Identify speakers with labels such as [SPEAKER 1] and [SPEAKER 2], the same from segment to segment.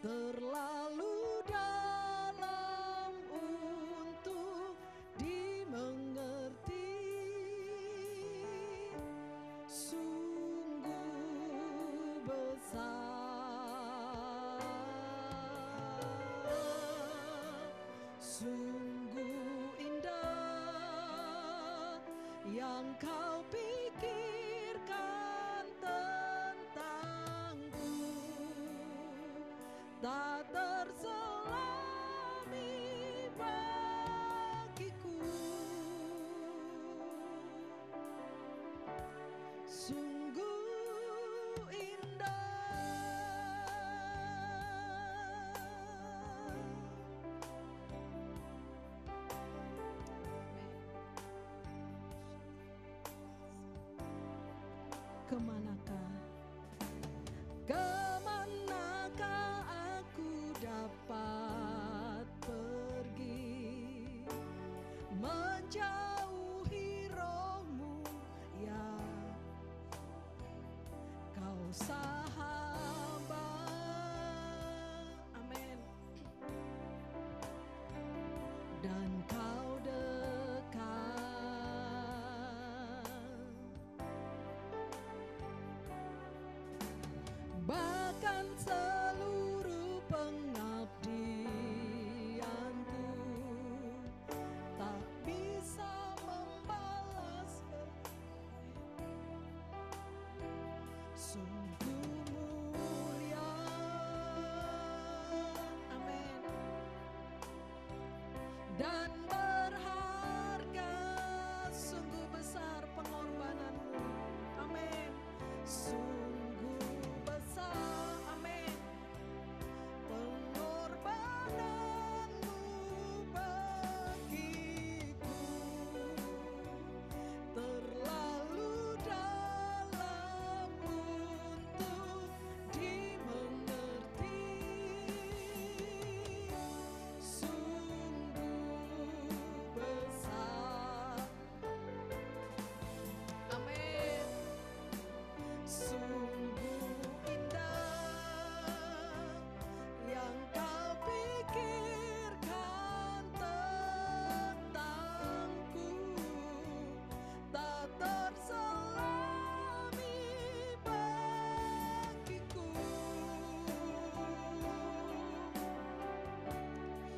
[SPEAKER 1] terlalu dalam untuk dimengerti, sungguh besar, sungguh indah yang kau pikirkan tentangku, tak terselami bagiku, sungguh indah. Kemanakah aku dapat pergi, menjauhi rohmu ya kau sahabat, amin, dan kau dekat. Bahkan seluruh pengabdianku tak bisa membalas, sungguh mulia, amin, dan berharga, sungguh besar pengorbananmu, amin, sungguh besar, amin, pengorbananmu bagiku, terlalu dalam untuk dimengerti, sungguh besar, amin, sungguh indah yang kau pikirkan tentangku, tak terselami bagiku,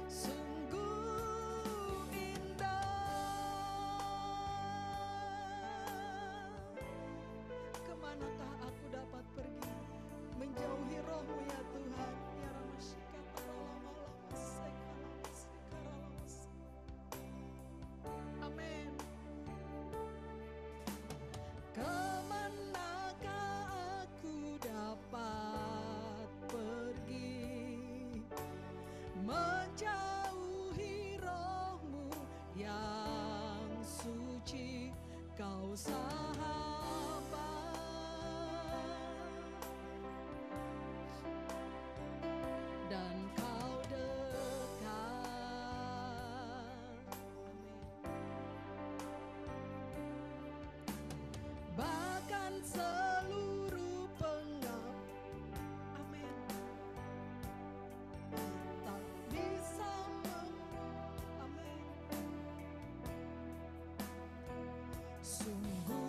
[SPEAKER 1] sungguh indah. Kemanakah aku dapat pergi, menjauhi rohmu ya Tuhan, ya Ramashika Paralama Sekaralamasi, amin. Kemanakah aku dapat pergi, menjauhi rohmu yang suci, kau sahabat, dan kau dekat, amin. Bahkan seluruh amin, tak bisa amin, sungguh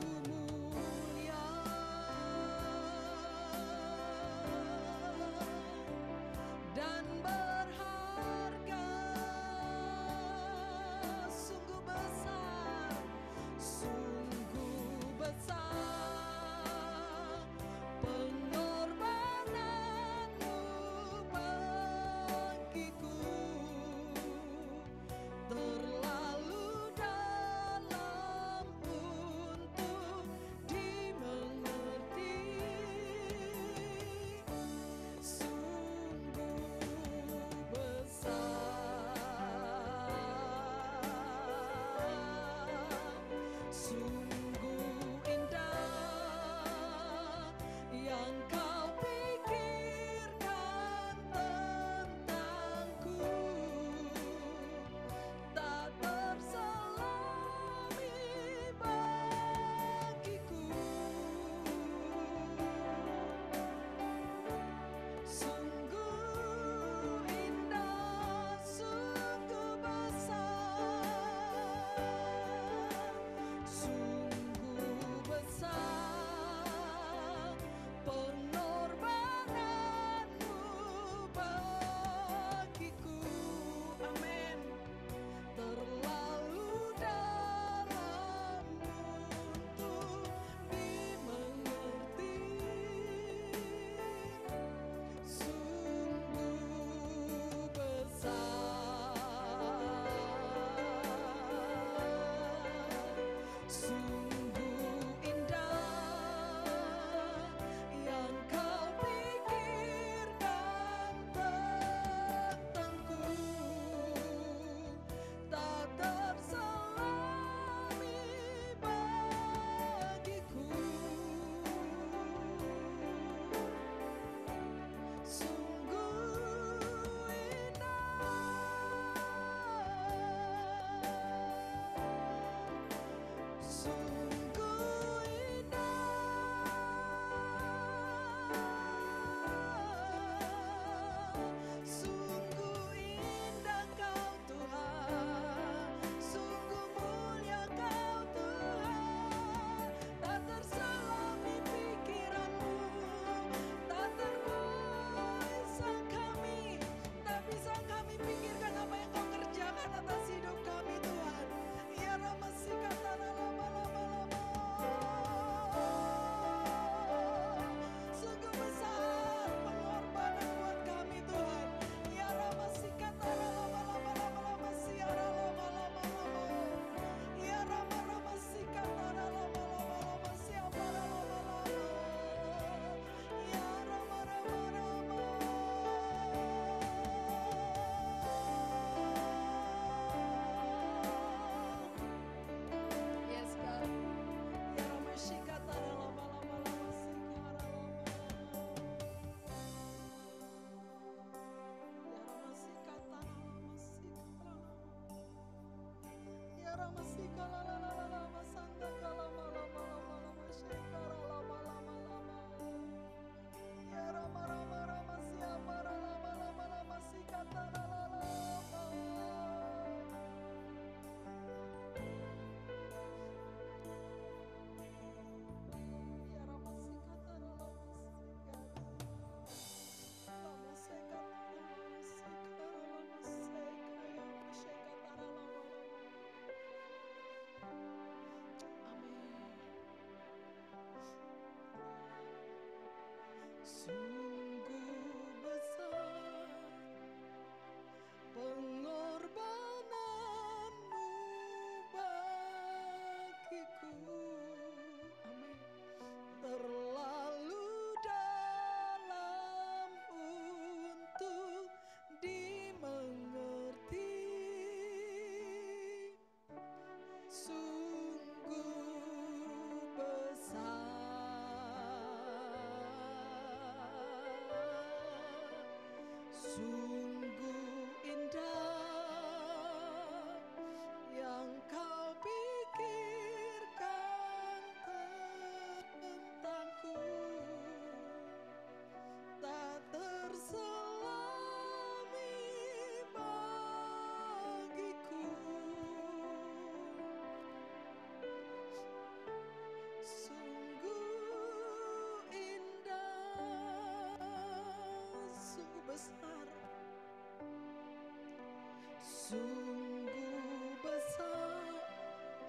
[SPEAKER 1] Sungguh besar,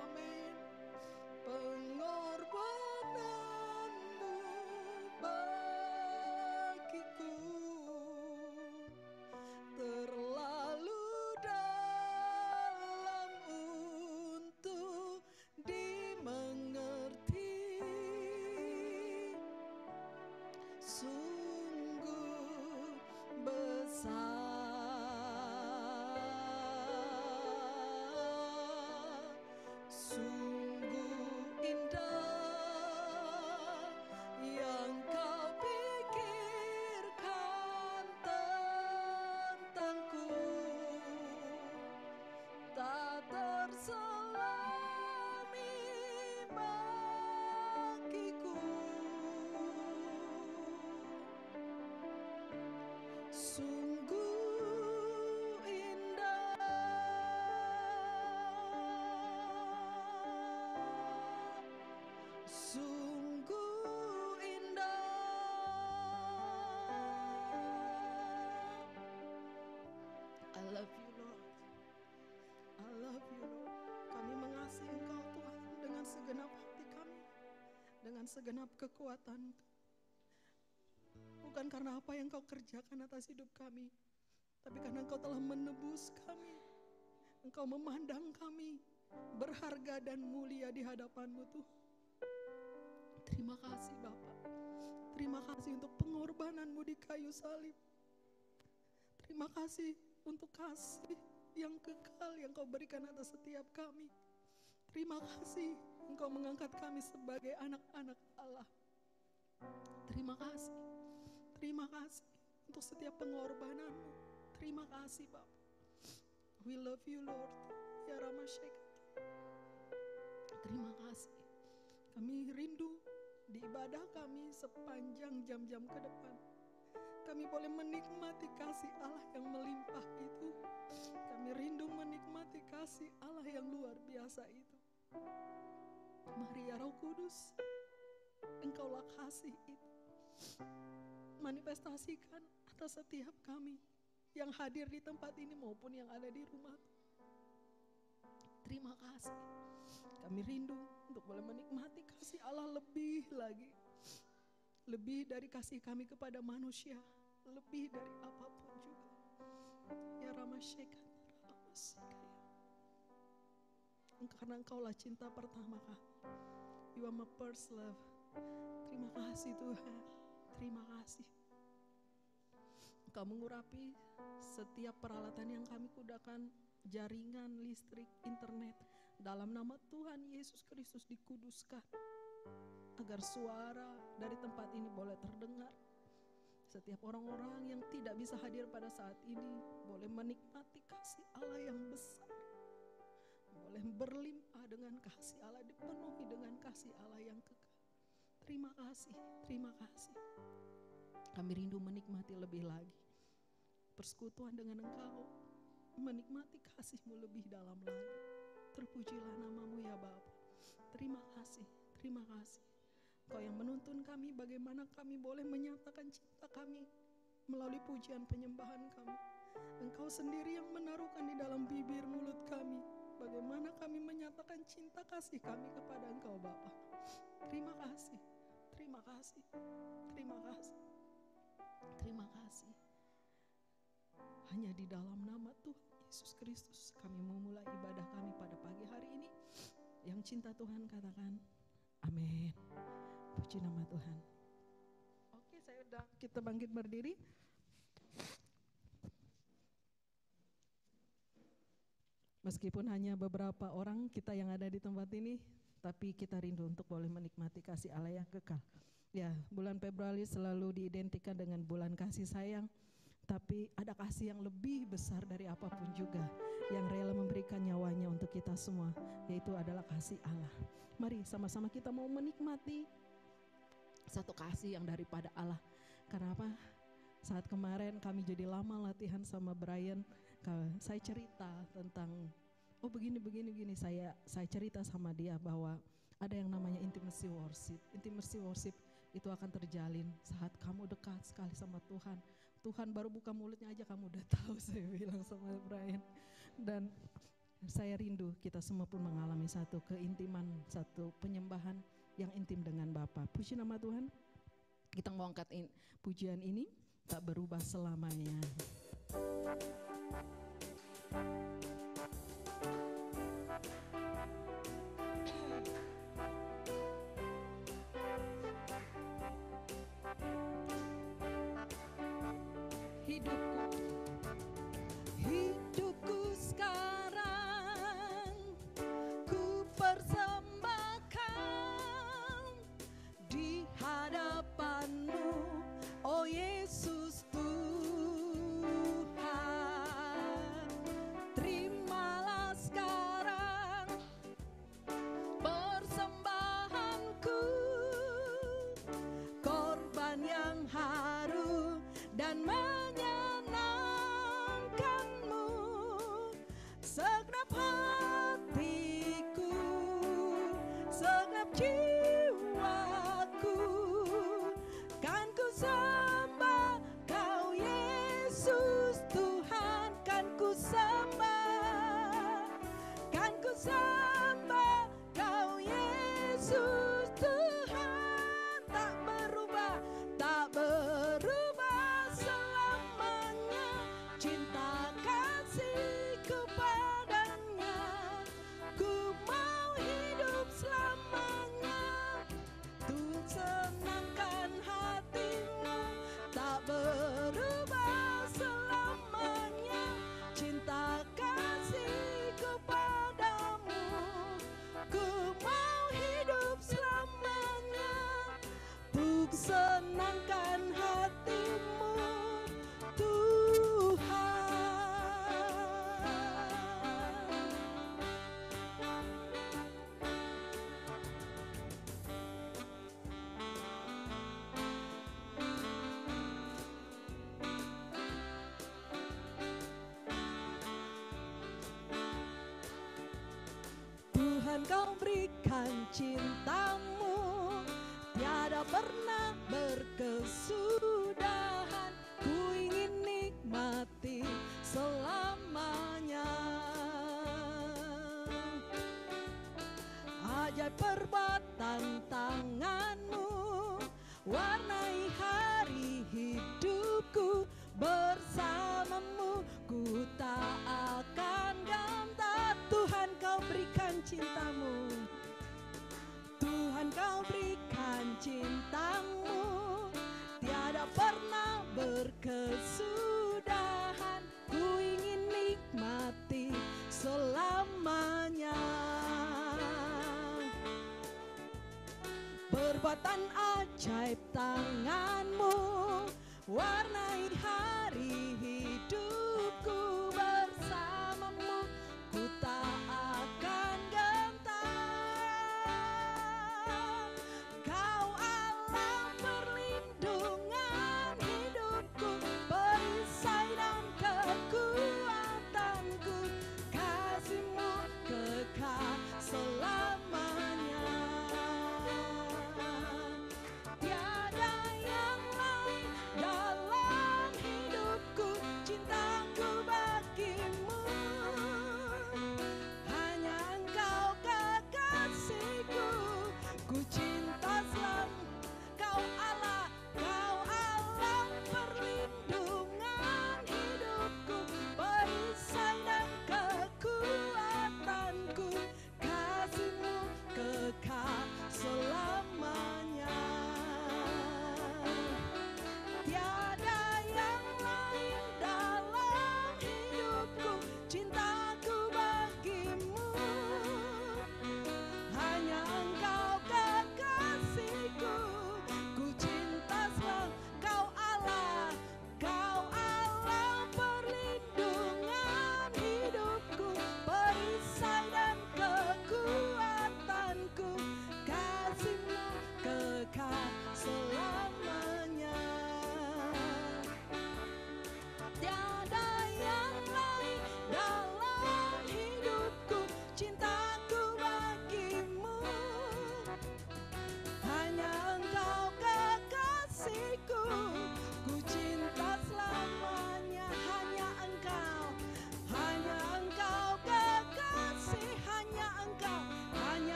[SPEAKER 1] amin, pengorbananmu bagiku, terlalu dalam untuk dimengerti. Sungguh besar, sungguh indah yang kau pikirkan tentangku, tak terselami bagiku. Sungguh indah, sungguh indah. I love you, Lord. I love you, Lord. Kami mengasihi Engkau, Tuhan, dengan segenap hati kami, dengan segenap kekuatan. Bukan karena apa yang Kau kerjakan atas hidup kami, tapi karena Engkau telah menebus kami. Engkau memandang kami berharga dan mulia di hadapan-Mu, Tuhan. Terima kasih Bapa. Terima kasih untuk pengorbanan-Mu di kayu salib. Terima kasih untuk kasih yang kekal yang Kau berikan atas setiap kami. Terima kasih Engkau mengangkat kami sebagai anak-anak Allah. Terima kasih. Terima kasih untuk setiap pengorbanan-Mu. Terima kasih Bapak. We love you Lord. Ya Ramashek. Terima kasih. Kami rindu di ibadah kami sepanjang jam-jam ke depan, kami boleh menikmati kasih Allah yang melimpah itu. Kami rindu menikmati kasih Allah yang luar biasa itu. Mari ya Roh Kudus, Engkaulah kasih itu. Manifestasikan atas setiap kami yang hadir di tempat ini maupun yang ada di rumah. Terima kasih. Kami rindu untuk boleh menikmati kasih Allah lebih lagi. Lebih dari kasih kami kepada manusia, lebih dari apapun juga. Ya Ramasheka, karena Engkaulah cinta pertama kami. You are my first love. Terima kasih Tuhan. Terima kasih. Engkau mengurapi setiap peralatan yang kami gunakan, jaringan, listrik, internet. Dalam nama Tuhan Yesus Kristus dikuduskan. Agar suara dari tempat ini boleh terdengar. Setiap orang-orang yang tidak bisa hadir pada saat ini boleh menikmati kasih Allah yang besar. Boleh berlimpah dengan kasih Allah, dipenuhi dengan kasih Allah yang kekal. Terima kasih, terima kasih. Kami rindu menikmati lebih lagi persekutuan dengan Engkau, menikmati kasih-Mu lebih dalam lagi. Terpujilah nama-Mu ya Bapa. Terima kasih, terima kasih. Engkau yang menuntun kami bagaimana kami boleh menyatakan cinta kami melalui pujian penyembahan kami. Engkau sendiri yang menaruhkan di dalam bibir mulut kami bagaimana kami menyatakan cinta kasih kami kepada Engkau Bapa. Terima kasih, terima kasih, terima kasih, terima kasih. Hanya di dalam nama Tuhan Yesus Kristus kami memulai ibadah kami pada pagi hari ini. Yang cinta Tuhan katakan amin. Puji nama Tuhan. Oke, saya udah, kita bangkit berdiri. Meskipun hanya beberapa orang kita yang ada di tempat ini, tapi kita rindu untuk boleh menikmati kasih Allah yang kekal. Ya, bulan Februari selalu diidentikan dengan bulan kasih sayang, tapi ada kasih yang lebih besar dari apapun juga, yang rela memberikan nyawanya untuk kita semua, yaitu adalah kasih Allah. Mari sama-sama kita mau menikmati satu kasih yang daripada Allah. Karena apa? Saat kemarin kami jadi lama latihan sama Brian, saya cerita tentang begini. Saya cerita sama dia bahwa ada yang namanya intimacy worship. Intimacy worship itu akan terjalin saat kamu dekat sekali sama Tuhan. Tuhan baru buka mulutnya aja kamu udah tahu, saya bilang sama Brian. Dan saya rindu kita semua pun mengalami satu keintiman, satu penyembahan yang intim dengan Bapa. Puji nama Tuhan. Kita mau angkat pujian ini, tak berubah selamanya. Hidupku sekarang ku persembahkan di hadapan-Mu, oh Yesus Tuhan. Terimalah sekarang persembahanku, korban yang harum dan menyenangkan-Mu. Segenap hatiku, segenap jiwaku, kan ku sembah Kau Yesus Tuhan, kan ku sembah, kan ku sembah Kau Yesus Tuhan. Tak berubah, tak berubah selamanya cinta kasih-Ku padanya. Ku mau hidup selamanya untuk senangkan hati-Mu. Tak berubah selamanya cinta kasih-Ku padamu. Ku mau hidup selamanya untuk senangkan hati-Mu, Tuhan. Tuhan, Kau berikan cinta-Mu, tiada pernah berkesudahan. Ku ingin nikmati selamanya. Ajaib perbuatan tangan-Mu, warnai hari hidupku. Bersama-Mu ku tak akan gentar. Tuhan, Kau berikan cinta-Mu, Tuhan, Kau berikan cinta-Mu, tiada pernah berkesudahan. Ku ingin nikmati selamanya. Perbuatan ajaib tangan-Mu, warnai hari hidupku. Bersama-Mu ku tak akan gentar. Kau Allah perlindungan hidupku, perisai dan kekuatanku. Kasih-Mu kekal selamanya. Tiada yang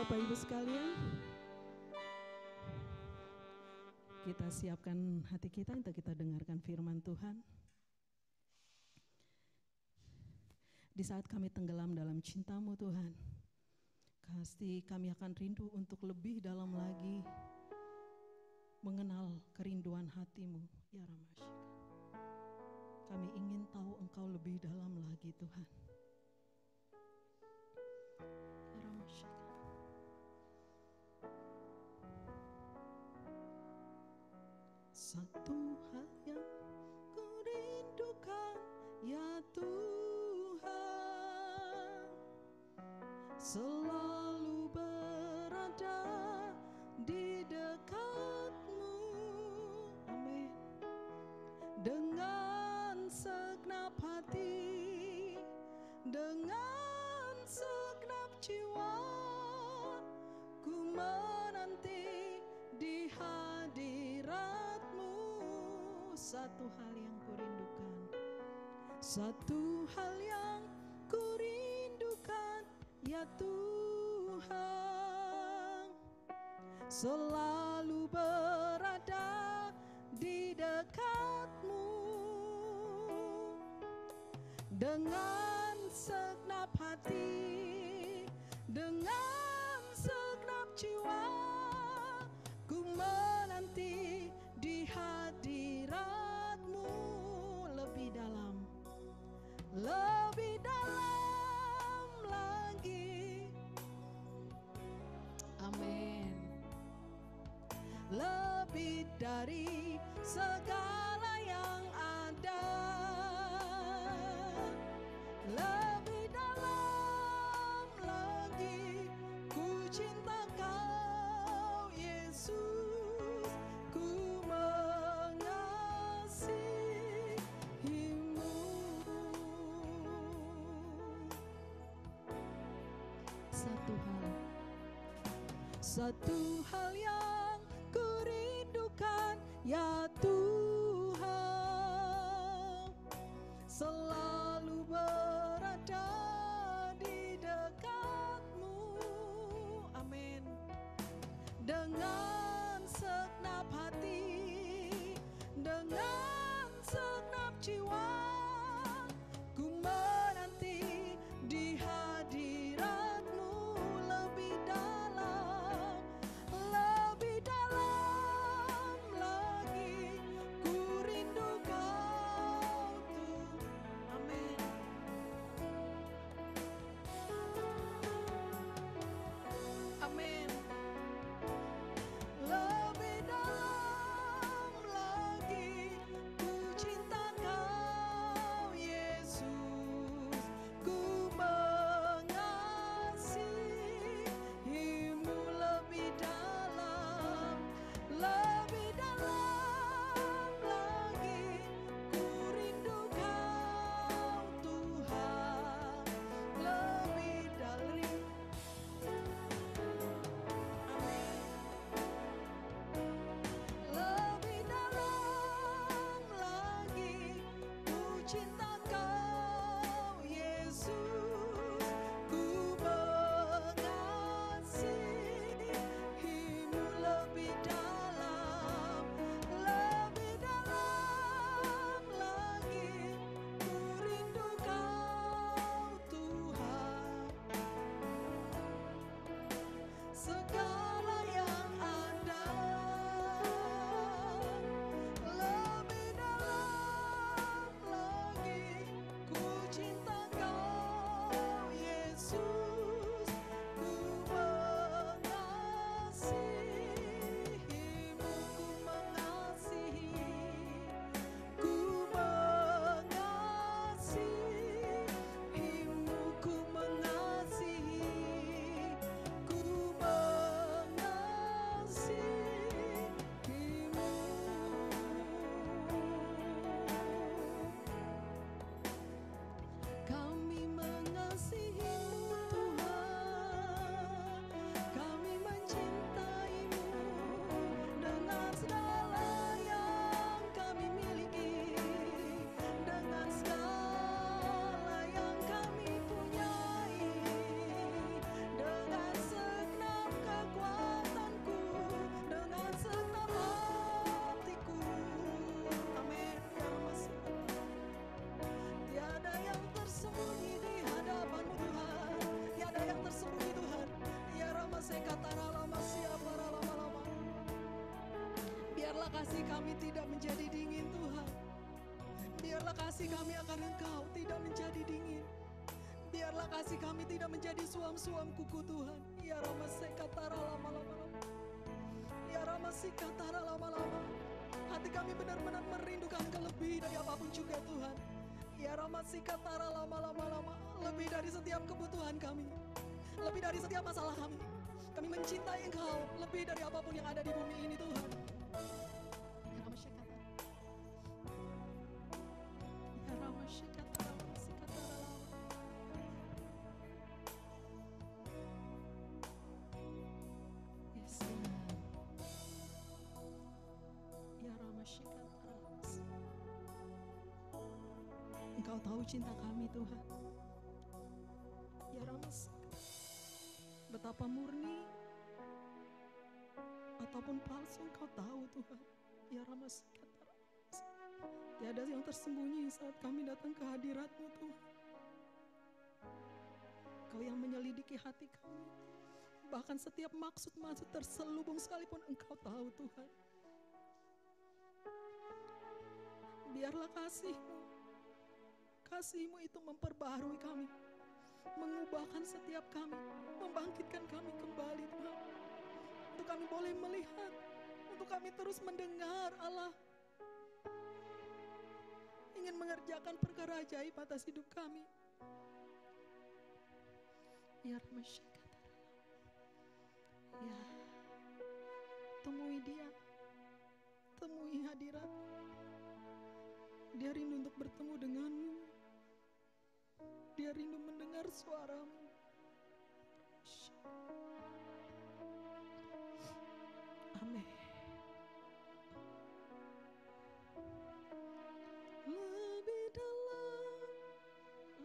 [SPEAKER 1] Bapak Ibu sekalian, kita siapkan hati kita untuk kita dengarkan firman Tuhan. Di saat kami tenggelam dalam cinta-Mu Tuhan, pasti kami akan rindu untuk lebih dalam lagi mengenal kerinduan hati-Mu, ya Ramasya. Kami ingin tahu Engkau lebih dalam lagi Tuhan. Ya Ramasya. Satu hal yang ku rindukan, ya Tuhan, selalu berada di dekat-Mu. Amin. Dengan segenap hati, dengan segenap jiwa, ku menanti di hadirat-Mu. Satu hal yang ku rindukan, satu hal yang ku rindukan, ya Tuhan, selalu berada di dekat-Mu. Dengan segenap hati, dengan segenap jiwa, ku menanti di hadirat-Mu. Lebih dalam, lebih dalam lagi. Amin. Lebih dari segala yang ada, lebih dalam lagi. Ku cinta Kau Yesus, ku mengasihi-Mu. Satu hal yang ku rindukan, ya Tuhan, selalu berada di dekat-Mu. Amin. Dengan segenap hati, dengan segenap jiwa, ku menanti di hadirat-Mu. Lebih dalam, lebih dalam lagi. Ku rindu Kau Tuhan. Amin. Amin. Lebih dalam lagi, ku cinta Kau kasih kami tidak menjadi dingin Tuhan. Biarlah kasih kami akan Engkau tidak menjadi dingin. Biarlah kasih kami tidak menjadi suam-suam kuku Tuhan. Ya Rama sekatara lama-lama. Ya Rama sekatara lama-lama. Hati kami benar-benar merindukan Engkau lebih dari apapun juga Tuhan. Ya Rama sekatara lama-lama. Lebih dari setiap kebutuhan kami. Lebih dari setiap masalah kami. Kami mencintai Engkau lebih dari apapun yang ada di bumi ini Tuhan. Ya Rama sekatara. Ya Rama sekatara lama. Yes, ya Rama sekatara. Engkau tahu cinta kami Tuhan. Ya Rama, betapa murni ataupun palsu Engkau tahu Tuhan. Ya Rama sekatara. Tiada yang tersembunyi saat kami datang ke hadirat-Mu Tuhan. Kau yang menyelidiki hati kami. Bahkan setiap maksud-maksud terselubung sekalipun Engkau tahu Tuhan. Biarlah kasih-Mu itu memperbaharui kami, mengubahkan setiap kami, membangkitkan kami kembali Tuhan. Untuk kami boleh melihat, untuk kami terus mendengar Allah ingin mengerjakan perkara ajaib atas hidup kami. Ya Ramasyakatara. Ya, temui dia, temui hadirat. Dia rindu untuk bertemu denganmu. Dia rindu mendengar suaramu. Amin. Lebih dalam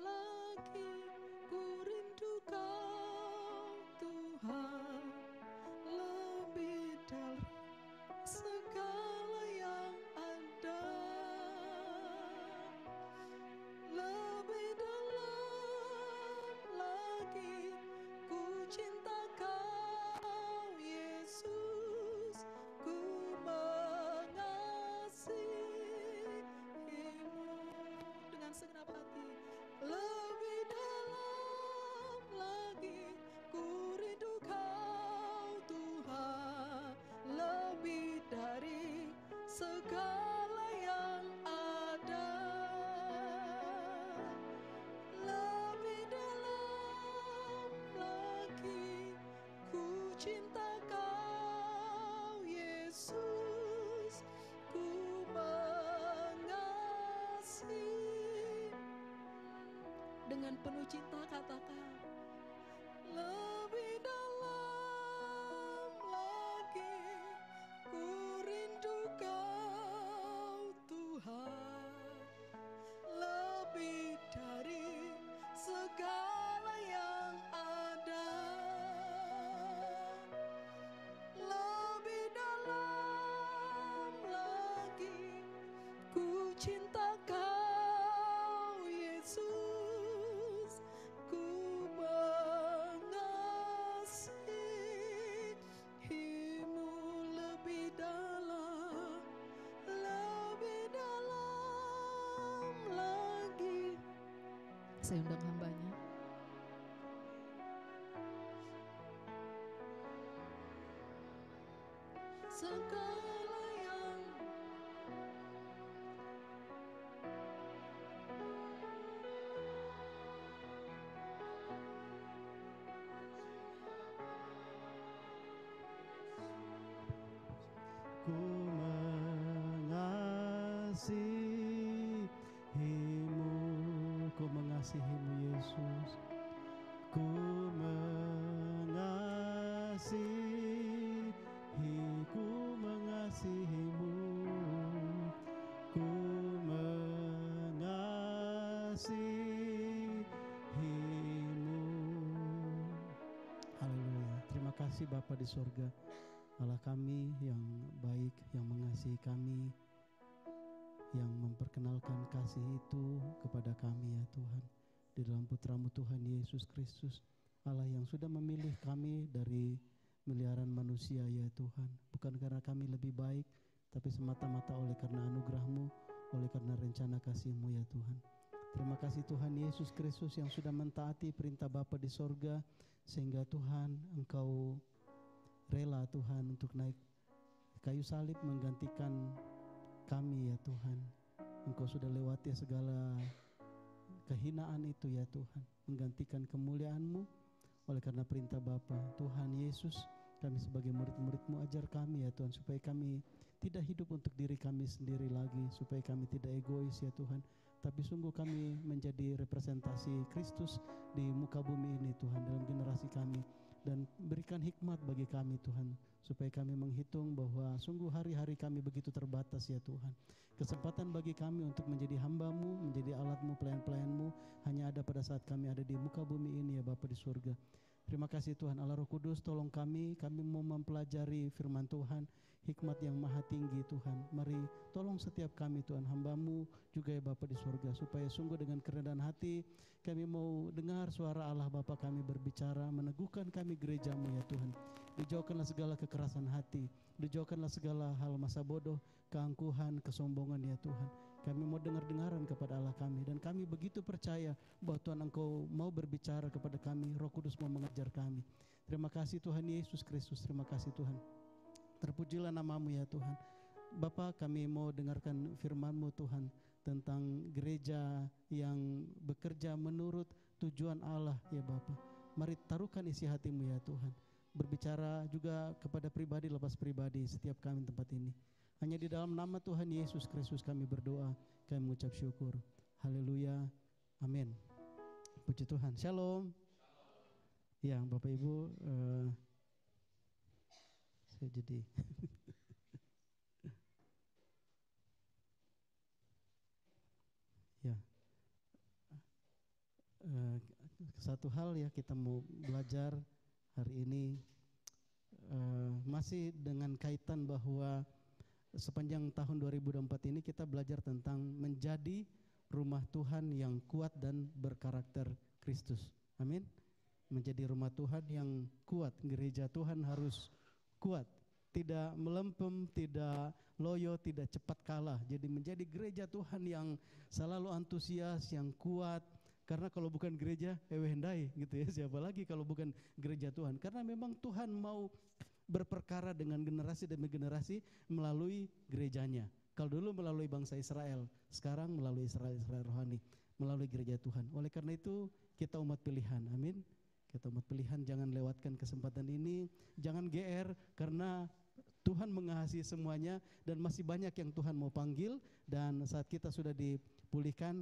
[SPEAKER 1] lagi ku rindu Kau Tuhan. Lebih dari segala yang ada. Lebih dalam lagi ku cinta Kau Yesus, ku mengasihi-Mu dengan segenap hati. Lebih dalam lagi ku rindu Kau Tuhan, lebih dari segala yang ada. Lebih dalam lagi ku cinta Kau Yesus, ku mengasihi. Dengan penuh cinta katakan, lebih dalam lagi ku rindu Kau Tuhan, lebih dari segala yang ada. Lebih dalam lagi ku cinta Kau Yesus, ku mengasihi-Mu. Lebih dalam lagi. Saya undang hambanya. Segala yang
[SPEAKER 2] Ku mengasihi-Mu, ku mengasihi-Mu Yesus. Ku mengasihi, ku mengasihi-Mu. Ku mengasihi-Mu. Haleluya. Terima kasih Bapa di surga, Allah kami yang baik, yang mengasihi kami, yang memperkenalkan kasih itu kepada kami ya Tuhan. Di dalam putra-Mu Tuhan Yesus Kristus, Allah yang sudah memilih kami dari miliaran manusia ya Tuhan. Bukan karena kami lebih baik, tapi semata-mata oleh karena anugerah-Mu, oleh karena rencana kasih-Mu ya Tuhan. Terima kasih Tuhan Yesus Kristus yang sudah mentaati perintah Bapa di sorga, sehingga Tuhan Engkau rela Tuhan untuk naik kayu salib menggantikan kami ya Tuhan. Engkau sudah lewati segala kehinaan itu ya Tuhan, menggantikan kemuliaan-Mu oleh karena perintah Bapa. Tuhan Yesus, kami sebagai murid-murid-Mu ajar kami ya Tuhan, supaya kami tidak hidup untuk diri kami sendiri lagi, supaya kami tidak egois ya Tuhan, tapi sungguh kami menjadi representasi Kristus di muka bumi ini Tuhan, dalam generasi kami. Dan berikan hikmat bagi kami Tuhan, supaya kami menghitung bahwa sungguh hari-hari kami begitu terbatas ya Tuhan. Kesempatan bagi kami untuk menjadi hamba-Mu, menjadi alat-Mu, pelayan-pelayan-Mu hanya ada pada saat kami ada di muka bumi ini ya Bapa di surga. Terima kasih Tuhan Allah Roh Kudus, tolong kami mau mempelajari firman Tuhan, hikmat yang maha tinggi Tuhan. Mari tolong setiap kami Tuhan, hamba-Mu juga ya Bapa di surga, supaya sungguh dengan kerendahan hati kami mau dengar suara Allah Bapa kami berbicara, meneguhkan kami gereja-Mu ya Tuhan. Dijauhkanlah segala kekerasan hati, dijauhkanlah segala hal masa bodoh, keangkuhan, kesombongan ya Tuhan. Kami mau dengar-dengaran kepada Allah kami, dan kami begitu percaya bahwa Tuhan Engkau mau berbicara kepada kami, Roh Kudus mau mengajar kami. Terima kasih Tuhan Yesus Kristus, terima kasih Tuhan. Terpujilah nama-Mu ya Tuhan. Bapa, kami mau dengarkan firman-Mu Tuhan, tentang gereja yang bekerja menurut tujuan Allah ya Bapa. Mari taruhkan isi hati-Mu ya Tuhan. Berbicara juga kepada pribadi lepas pribadi setiap kami di tempat ini. Hanya di dalam nama Tuhan Yesus Kristus kami berdoa, kami mengucap syukur. Haleluya. Amin. Puji Tuhan. Shalom. Ya, Bapak Ibu, saya jadi ya. Satu hal ya, kita mau belajar hari ini masih dengan kaitan bahwa sepanjang tahun 2024 ini kita belajar tentang menjadi rumah Tuhan yang kuat dan berkarakter Kristus. Amin. Menjadi rumah Tuhan yang kuat, gereja Tuhan harus kuat, tidak melempem, tidak loyo, tidak cepat kalah. Jadi menjadi gereja Tuhan yang selalu antusias, yang kuat. Karena kalau bukan gereja, hendai gitu ya. Siapa lagi kalau bukan gereja Tuhan? Karena memang Tuhan mau berperkara dengan generasi demi generasi melalui gerejanya. Kalau dulu melalui bangsa Israel, sekarang melalui Israel rohani, melalui gereja Tuhan. Oleh karena itu kita umat pilihan, amin. Kita umat pilihan, jangan lewatkan kesempatan ini, jangan GR, karena Tuhan mengasihi semuanya dan masih banyak yang Tuhan mau panggil. Dan saat kita sudah dipulihkan,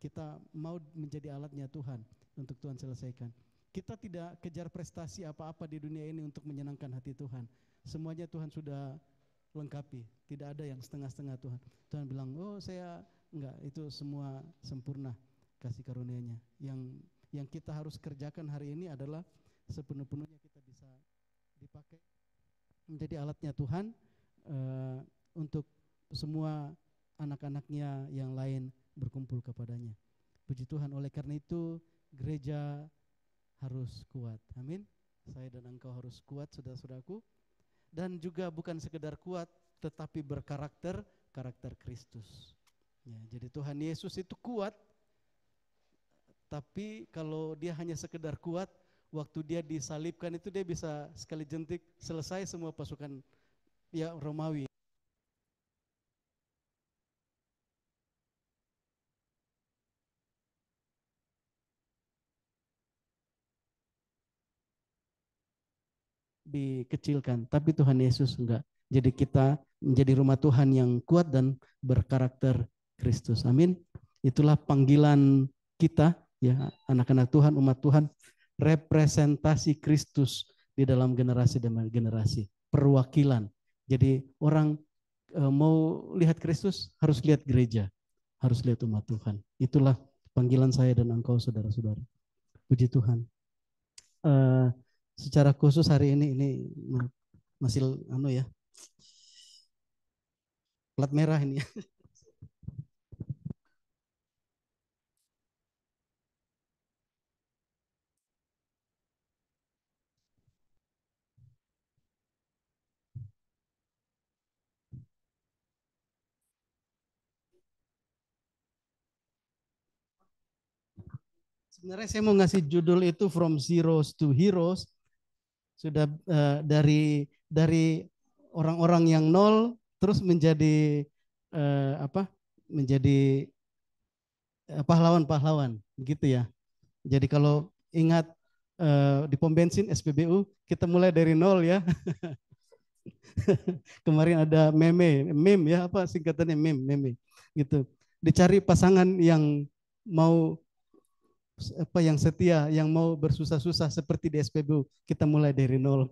[SPEAKER 2] kita mau menjadi alatnya Tuhan untuk Tuhan selesaikan. Kita tidak kejar prestasi apa-apa di dunia ini untuk menyenangkan hati Tuhan. Semuanya Tuhan sudah lengkapi, tidak ada yang setengah-setengah Tuhan. Tuhan bilang, oh saya enggak, itu semua sempurna kasih karunia-Nya. Yang kita harus kerjakan hari ini adalah sepenuh-penuhnya kita bisa dipakai menjadi alatnya Tuhan untuk semua anak-anaknya yang lain berkumpul kepadanya. Puji Tuhan, oleh karena itu gereja harus kuat. Amin. Saya dan engkau harus kuat, saudara-saudaraku. Dan juga bukan sekedar kuat, tetapi berkarakter Kristus. Ya, jadi Tuhan Yesus itu kuat, tapi kalau dia hanya sekedar kuat, waktu dia disalibkan itu dia bisa sekali jentik selesai semua pasukan ya Romawi. Dikecilkan, tapi Tuhan Yesus enggak. Jadi kita menjadi rumah Tuhan yang kuat dan berkarakter Kristus. Amin. Itulah panggilan kita ya, anak-anak Tuhan, umat Tuhan, representasi Kristus di dalam generasi demi generasi, perwakilan. Jadi orang mau lihat Kristus harus lihat gereja, harus lihat umat Tuhan. Itulah panggilan saya dan engkau saudara-saudara. Puji Tuhan. Secara khusus hari ini masih ya plat merah ini. Sebenarnya saya mau ngasih judul itu From Zeros to Heroes. Sudah dari orang-orang yang nol terus menjadi menjadi pahlawan-pahlawan begitu ya. Jadi kalau ingat di pom bensin SPBU kita mulai dari nol ya. Kemarin ada meme ya, apa singkatannya meme gitu. Dicari pasangan yang mau yang setia, yang mau bersusah-susah seperti di SPBU, kita mulai dari nol.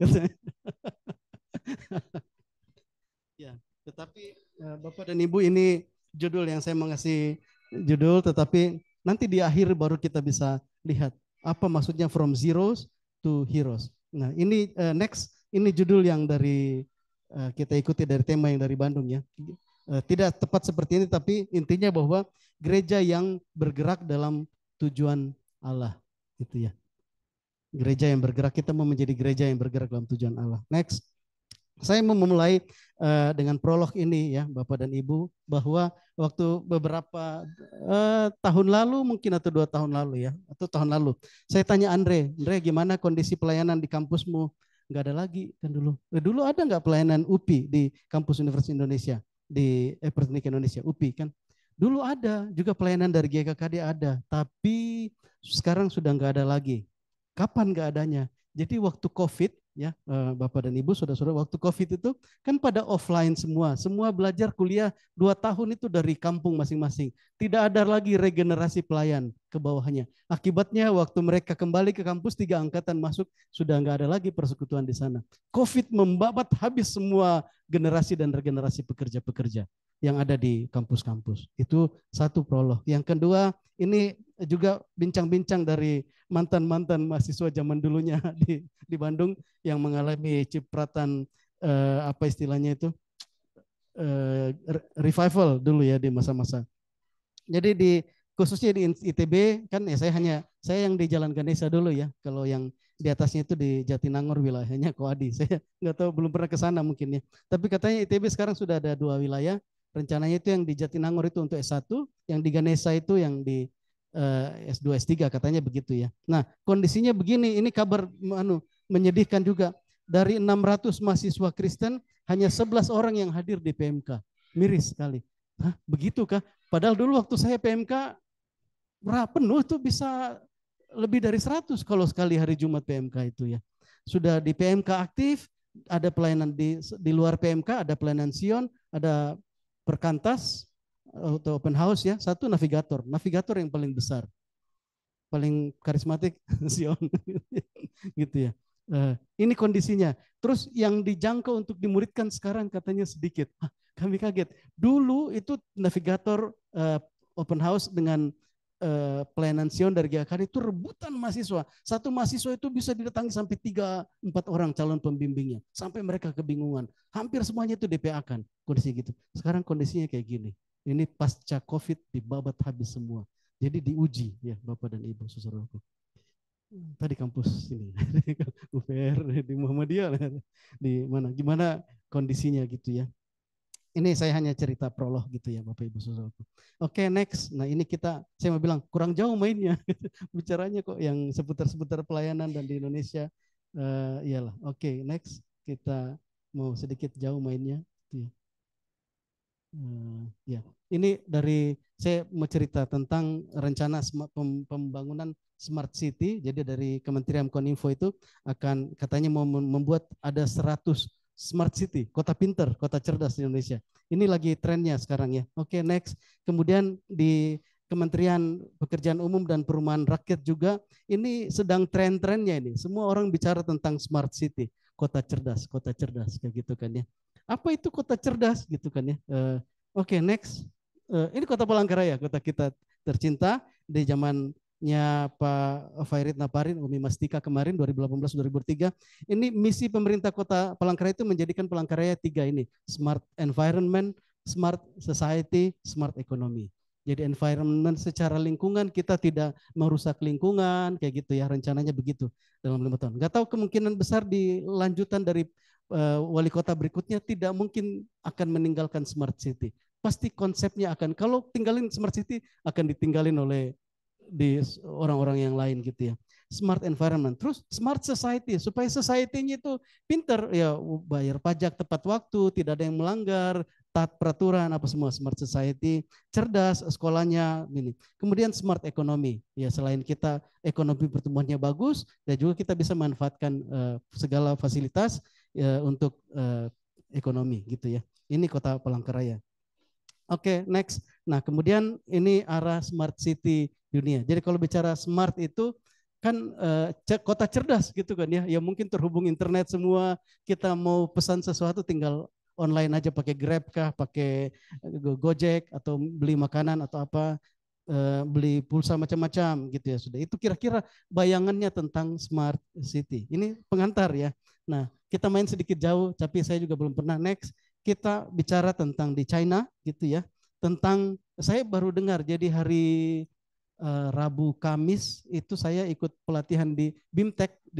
[SPEAKER 2] Ya, tetapi Bapak dan Ibu, ini judul yang saya mau ngasih judul, tetapi nanti di akhir baru kita bisa lihat apa maksudnya from zeros to heroes. Nah, ini next, ini judul yang dari kita ikuti dari tema yang dari Bandung ya. Tidak tepat seperti ini, tapi intinya bahwa gereja yang bergerak dalam tujuan Allah, itu ya. Gereja yang bergerak, kita mau menjadi gereja yang bergerak dalam tujuan Allah. Next, saya mau memulai dengan prolog ini ya, Bapak dan Ibu, bahwa waktu beberapa tahun lalu mungkin atau 2 tahun lalu ya, atau tahun lalu, saya tanya Andre gimana kondisi pelayanan di kampusmu? Nggak ada lagi kan dulu. Dulu ada nggak pelayanan UPI di kampus Universitas Indonesia, di Politeknik Indonesia, UPI kan? Dulu ada juga pelayanan dari GKKD ada, tapi sekarang sudah nggak ada lagi. Kapan nggak adanya? Jadi waktu COVID ya, Bapak dan Ibu, saudara-saudara, waktu COVID itu kan pada offline semua belajar kuliah 2 tahun itu dari kampung masing-masing. Tidak ada lagi regenerasi pelayan ke bawahnya. Akibatnya waktu mereka kembali ke kampus 3 angkatan masuk, sudah nggak ada lagi persekutuan di sana. COVID membabat habis semua generasi dan regenerasi pekerja-pekerja yang ada di kampus-kampus. Itu satu prolog. Yang kedua, ini juga bincang-bincang dari mantan-mantan mahasiswa zaman dulunya di Bandung yang mengalami cipratan apa istilahnya itu revival dulu ya di masa-masa. Jadi khususnya di ITB kan ya saya yang di Jalan Ganesha dulu ya. Kalau yang di atasnya itu di Jatinangor wilayahnya Koadi. Saya nggak tahu, belum pernah ke sana mungkin ya. Tapi katanya ITB sekarang sudah ada 2 wilayah. Rencananya itu yang di Jatinangor itu untuk S1, yang di Ganesha itu yang di S2, S3 katanya begitu ya. Nah, kondisinya begini, ini kabar menyedihkan juga. Dari 600 mahasiswa Kristen, hanya 11 orang yang hadir di PMK. Miris sekali. Hah, begitu kah? Padahal dulu waktu saya PMK, penuh tuh bisa lebih dari 100 kalau sekali hari Jumat PMK itu ya. Sudah di PMK aktif, ada pelayanan di luar PMK, ada pelayanan Sion, ada perkantas, atau open house ya, satu navigator yang paling besar, paling karismatik Sion gitu ya. Ini kondisinya. Terus yang dijangkau untuk dimuridkan sekarang katanya sedikit. Kami kaget. Dulu itu navigator open house dengan pelayanan Sion dari GKKD itu rebutan mahasiswa. Satu mahasiswa itu bisa didatangi sampai 3-4 orang calon pembimbingnya. Sampai mereka kebingungan. Hampir semuanya itu DPA-kan. Kondisi gitu. Sekarang kondisinya kayak gini. Ini pasca COVID dibabat habis semua. Jadi diuji ya Bapak dan Ibu saudaraku. Tadi kampus ini UPR di Muhammadiyah di mana gimana kondisinya gitu ya. Ini saya hanya cerita prolog gitu ya Bapak Ibu saudaraku. Oke, next. Nah, ini saya mau bilang kurang jauh mainnya. Bicaranya kok yang seputar-seputar pelayanan dan di Indonesia iyalah. Oke, next. Kita mau sedikit jauh mainnya. Ya, ini dari saya mau cerita tentang rencana pembangunan Smart City. Jadi dari Kementerian Kominfo itu akan katanya mau membuat ada 100 Smart City, kota pinter, kota cerdas di Indonesia. Ini lagi trennya sekarang ya. Oke, next. Kemudian di Kementerian Pekerjaan Umum dan Perumahan Rakyat juga ini sedang tren-trennya ini. Semua orang bicara tentang Smart City, kota cerdas kayak gitu kan ya. Apa itu kota cerdas gitu kan ya. Oke, next. Ini kota Palangkaraya, kota kita tercinta di zamannya Pak Fairit Naparin, Umi Mastika kemarin 2018-2003. Ini misi pemerintah kota Palangkaraya itu menjadikan Palangkaraya 3 ini. Smart Environment, Smart Society, Smart Economy. Jadi environment secara lingkungan, kita tidak merusak lingkungan, kayak gitu ya, rencananya begitu dalam 5 tahun. Nggak tahu, kemungkinan besar di lanjutan dari wali kota berikutnya tidak mungkin akan meninggalkan Smart City. Pasti konsepnya akan, kalau tinggalin Smart City akan ditinggalin oleh di orang-orang yang lain gitu ya. Smart environment, terus smart society, supaya society-nya itu pinter ya, bayar pajak tepat waktu, tidak ada yang melanggar, taat peraturan apa semua. Smart society, cerdas sekolahnya ini. Kemudian smart economy, ya selain kita ekonomi pertumbuhannya bagus, dan juga kita bisa manfaatkan segala fasilitas untuk ekonomi gitu ya. Ini Kota Palangkaraya. Oke, next. Nah, kemudian ini arah smart city dunia. Jadi kalau bicara smart itu kan kota cerdas gitu kan ya. Ya mungkin terhubung internet semua. Kita mau pesan sesuatu tinggal online aja, pakai Grab kah, pakai Gojek atau beli makanan atau apa, beli pulsa macam-macam gitu ya sudah. Itu kira-kira bayangannya tentang smart city. Ini pengantar ya. Nah, kita main sedikit jauh, tapi saya juga belum pernah. Next, kita bicara tentang di China gitu ya. Tentang, saya baru dengar, jadi hari Rabu Kamis itu saya ikut pelatihan di BIMTEK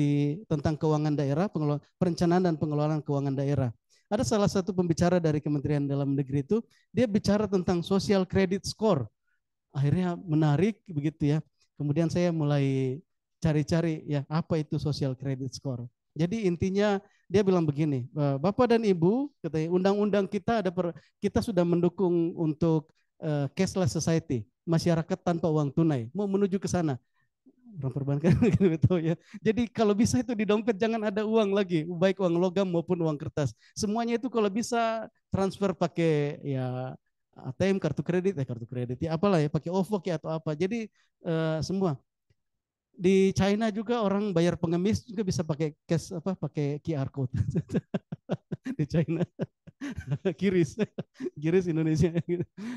[SPEAKER 2] tentang keuangan daerah, perencanaan dan pengelolaan keuangan daerah. Ada salah satu pembicara dari Kementerian Dalam Negeri itu, dia bicara tentang social credit score. Akhirnya menarik begitu ya. Kemudian saya mulai cari-cari ya apa itu social credit score. Jadi intinya dia bilang begini, Bapak dan Ibu, katanya undang-undang kita kita sudah mendukung untuk cashless society, masyarakat tanpa uang tunai, mau menuju ke sana. Orang perbankan gitu ya. Jadi kalau bisa itu di dompet jangan ada uang lagi, baik uang logam maupun uang kertas. Semuanya itu kalau bisa transfer pakai ya ATM, kartu kredit ya apalah ya, pakai OVO ya atau apa. Jadi semua. Di China juga orang bayar pengemis juga bisa pakai cash apa, pakai QR code. Di China. Kiris Indonesia.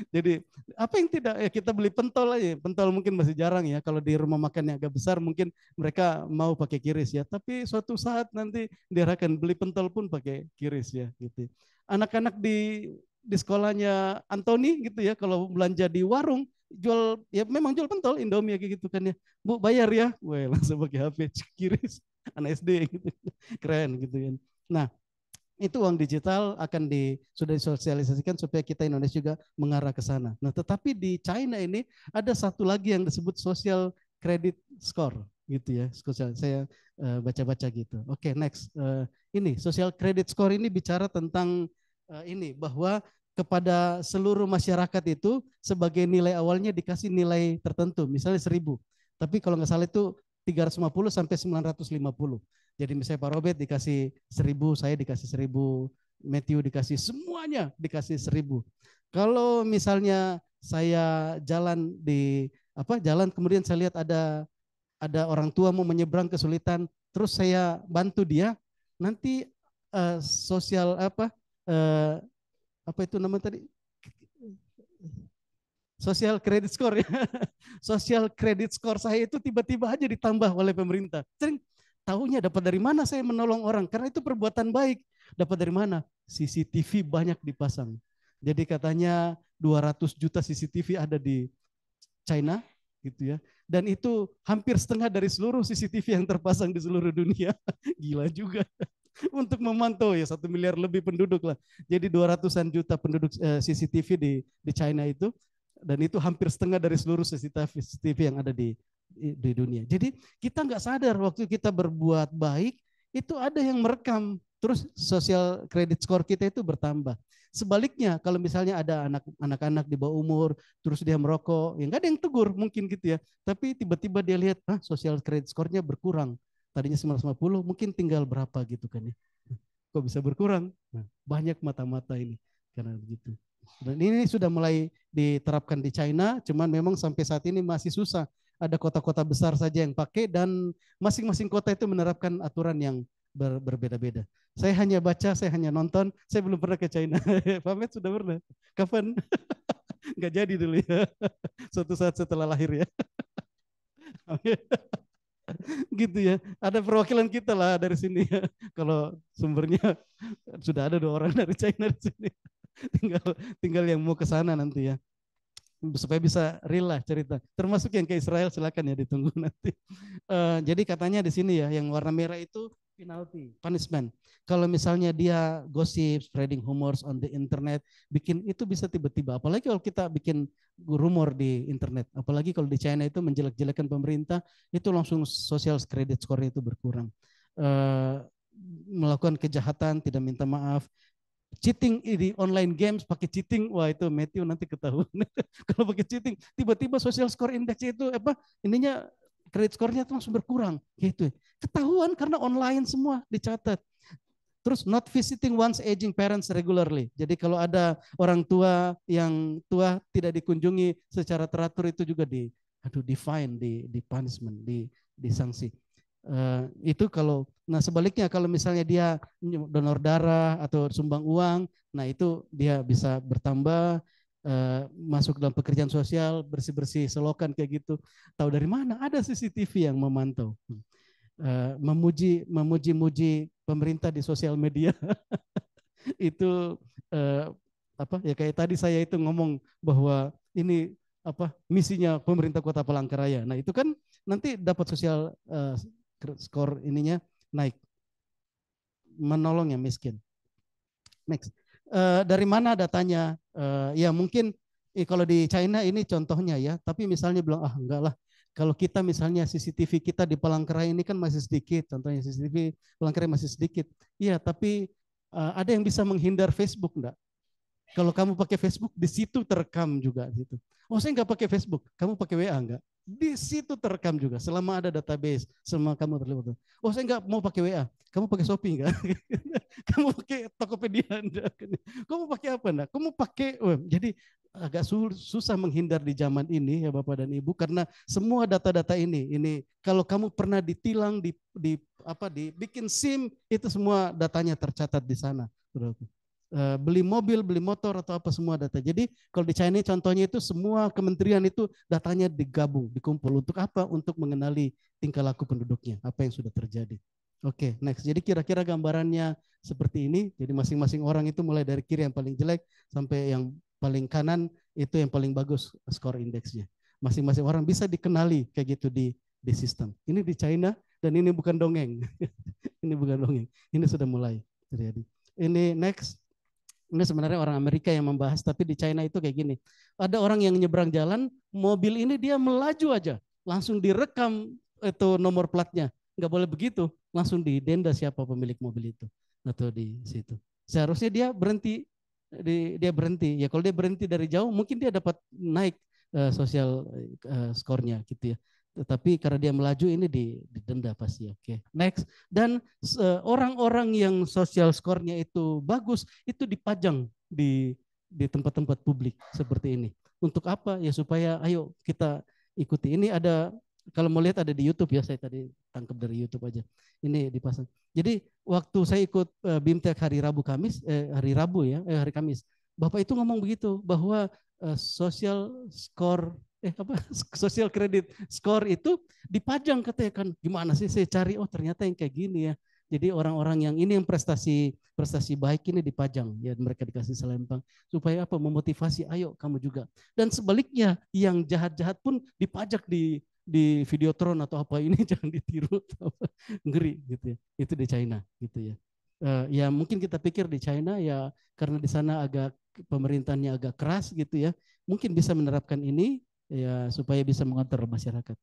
[SPEAKER 2] Jadi apa yang tidak ya, kita beli pentol aja. Pentol mungkin masih jarang ya, kalau di rumah makan yang agak besar mungkin mereka mau pakai kiris ya, tapi suatu saat nanti dia akan beli pentol pun pakai kiris ya gitu. Anak-anak di sekolahnya Anthony gitu ya, kalau belanja di warung jual ya memang jual pentol Indomie kayak gitu kan ya, Bu bayar ya, wah langsung pakai HP kiris, anak SD gitu, keren gitu kan. Nah itu uang digital akan sudah disosialisasikan supaya kita Indonesia juga mengarah ke sana. Nah, tetapi di China ini ada satu lagi yang disebut social credit score gitu ya. Saya baca-baca gitu. Oke, next. Ini social credit score ini bicara tentang ini bahwa kepada seluruh masyarakat itu sebagai nilai awalnya dikasih nilai tertentu, misalnya 1000. Tapi kalau nggak salah itu 350 sampai 950. Jadi misalnya Pak Robert dikasih 1000, saya dikasih 1000, Matthew dikasih, semuanya dikasih 1000. Kalau misalnya saya jalan jalan kemudian saya lihat ada orang tua mau menyeberang kesulitan, terus saya bantu dia, nanti sosial apa itu namanya tadi? Social credit score ya. Social credit score saya itu tiba-tiba aja ditambah oleh pemerintah. Sering tahunya dapat dari mana saya menolong orang, karena itu perbuatan baik. Dapat dari mana? CCTV banyak dipasang. Jadi katanya 200 juta CCTV ada di China gitu ya. Dan itu hampir setengah dari seluruh CCTV yang terpasang di seluruh dunia. Gila juga. Untuk memantau ya 1 miliar lebih penduduk lah. Jadi 200-an juta penduduk CCTV di China itu, dan itu hampir setengah dari seluruh CCTV yang ada di dunia. Jadi kita nggak sadar waktu kita berbuat baik itu ada yang merekam, terus social credit score kita itu bertambah. Sebaliknya kalau misalnya ada anak-anak di bawah umur terus dia merokok, ya nggak ada yang tegur mungkin gitu ya, tapi tiba-tiba dia lihat social credit score-nya berkurang, tadinya 950 mungkin tinggal berapa gitu kan ya, kok bisa berkurang. Nah, banyak mata-mata ini karena begitu. Dan ini sudah mulai diterapkan di China, cuman memang sampai saat ini masih susah. Ada kota-kota besar saja yang pakai dan masing-masing kota itu menerapkan aturan yang berbeda-beda. Saya hanya baca, saya hanya nonton, saya belum pernah ke China. Pamet sudah pernah? Kapan? Nggak jadi dulu ya. Suatu saat setelah lahir ya. Gitu ya. Ada perwakilan kita lah dari sini ya. Kalau sumbernya sudah ada 2 orang dari China di sini. tinggal yang mau ke sana nanti ya, supaya bisa real lah cerita. Termasuk yang ke Israel silakan ya, ditunggu nanti. Jadi katanya di sini ya, yang warna merah itu penalty, punishment. Kalau misalnya dia gosip, spreading rumors on the internet, bikin itu bisa tiba-tiba. Apalagi kalau kita bikin rumor di internet. Apalagi kalau di China itu menjelek-jelekan pemerintah, itu langsung social credit score itu berkurang. Melakukan kejahatan, tidak minta maaf. Cheating di online games pakai cheating, wah itu Matthew nanti ketahuan. Kalau pakai cheating, tiba-tiba social score index itu ininya credit score-nya itu langsung berkurang gitu. Ketahuan karena online semua dicatat. Terus not visiting one's aging parents regularly. Jadi kalau ada orang tua yang tua tidak dikunjungi secara teratur itu juga di fine, di punishment, di sanksi. Itu kalau, nah sebaliknya kalau misalnya dia donor darah atau sumbang uang, nah itu dia bisa bertambah, masuk dalam pekerjaan sosial, bersih-bersih selokan kayak gitu. Tahu dari mana? Ada CCTV yang memantau. Memuji-muji pemerintah di sosial media itu ya kayak tadi saya itu ngomong bahwa ini misinya pemerintah Kota Palangkaraya. Nah itu kan nanti dapat sosial skor ininya naik, menolong yang miskin. Next, dari mana datanya? Ya mungkin kalau di China ini contohnya ya, tapi misalnya bilang enggak lah. Kalau kita misalnya CCTV kita di Palangkaraya ini kan masih sedikit, contohnya CCTV Palangkaraya masih sedikit. Iya, tapi ada yang bisa menghindar Facebook enggak? Kalau kamu pakai Facebook, di situ terekam juga gitu. Oh, saya nggak pakai Facebook, kamu pakai WA enggak? Di situ terekam juga, selama ada database, selama kamu terlibat. Oh, saya nggak mau pakai WA, kamu pakai Shopee enggak? Kamu pakai Tokopedia enggak? Kamu pakai apa enggak? Kamu pakai, jadi agak susah menghindar di zaman ini ya Bapak dan Ibu, karena semua data-data ini kalau kamu pernah ditilang, dibikin SIM, itu semua datanya tercatat di sana. Beli mobil, beli motor atau apa semua data. Jadi kalau di China contohnya itu semua kementerian itu datanya digabung, dikumpul. Untuk apa? Untuk mengenali tingkah laku penduduknya, apa yang sudah terjadi. Oke, next. Jadi kira-kira gambarannya seperti ini. Jadi masing-masing orang itu mulai dari kiri yang paling jelek sampai yang paling kanan itu yang paling bagus skor indeksnya. Masing-masing orang bisa dikenali kayak gitu di sistem. Ini di China dan ini bukan dongeng. Ini bukan dongeng. Ini sudah mulai terjadi. Ini next. Ini sebenarnya orang Amerika yang membahas, tapi di China itu kayak gini. Ada orang yang nyebrang jalan, mobil ini dia melaju aja, langsung direkam itu nomor platnya. Nggak boleh begitu, langsung didenda siapa pemilik mobil itu atau di situ. Seharusnya dia berhenti, Ya kalau dia berhenti dari jauh, mungkin dia dapat naik sosial skornya gitu ya. Tetapi karena dia melaju ini didenda pasti. Oke. Next. Dan orang-orang yang sosial skornya itu bagus itu dipajang di tempat-tempat publik seperti ini. Untuk apa? Ya supaya ayo kita ikuti. Ini ada, kalau mau lihat ada di YouTube ya, saya tadi tangkap dari YouTube aja. Ini dipasang. Jadi waktu saya ikut BIMTEK hari Rabu Kamis, Bapak itu ngomong begitu bahwa social score social credit score itu dipajang, katanya kan gimana sih saya cari, oh ternyata yang kayak gini ya. Jadi orang-orang yang ini yang prestasi baik ini dipajang ya, mereka dikasih selempang supaya apa, memotivasi ayo kamu juga. Dan sebaliknya yang jahat-jahat pun dipajak di Videotron atau apa ini jangan ditiru, ngeri gitu ya. Itu di China gitu ya. Ya mungkin kita pikir di China ya karena di sana agak pemerintahnya agak keras gitu ya, mungkin bisa menerapkan ini ya supaya bisa mengontrol masyarakat.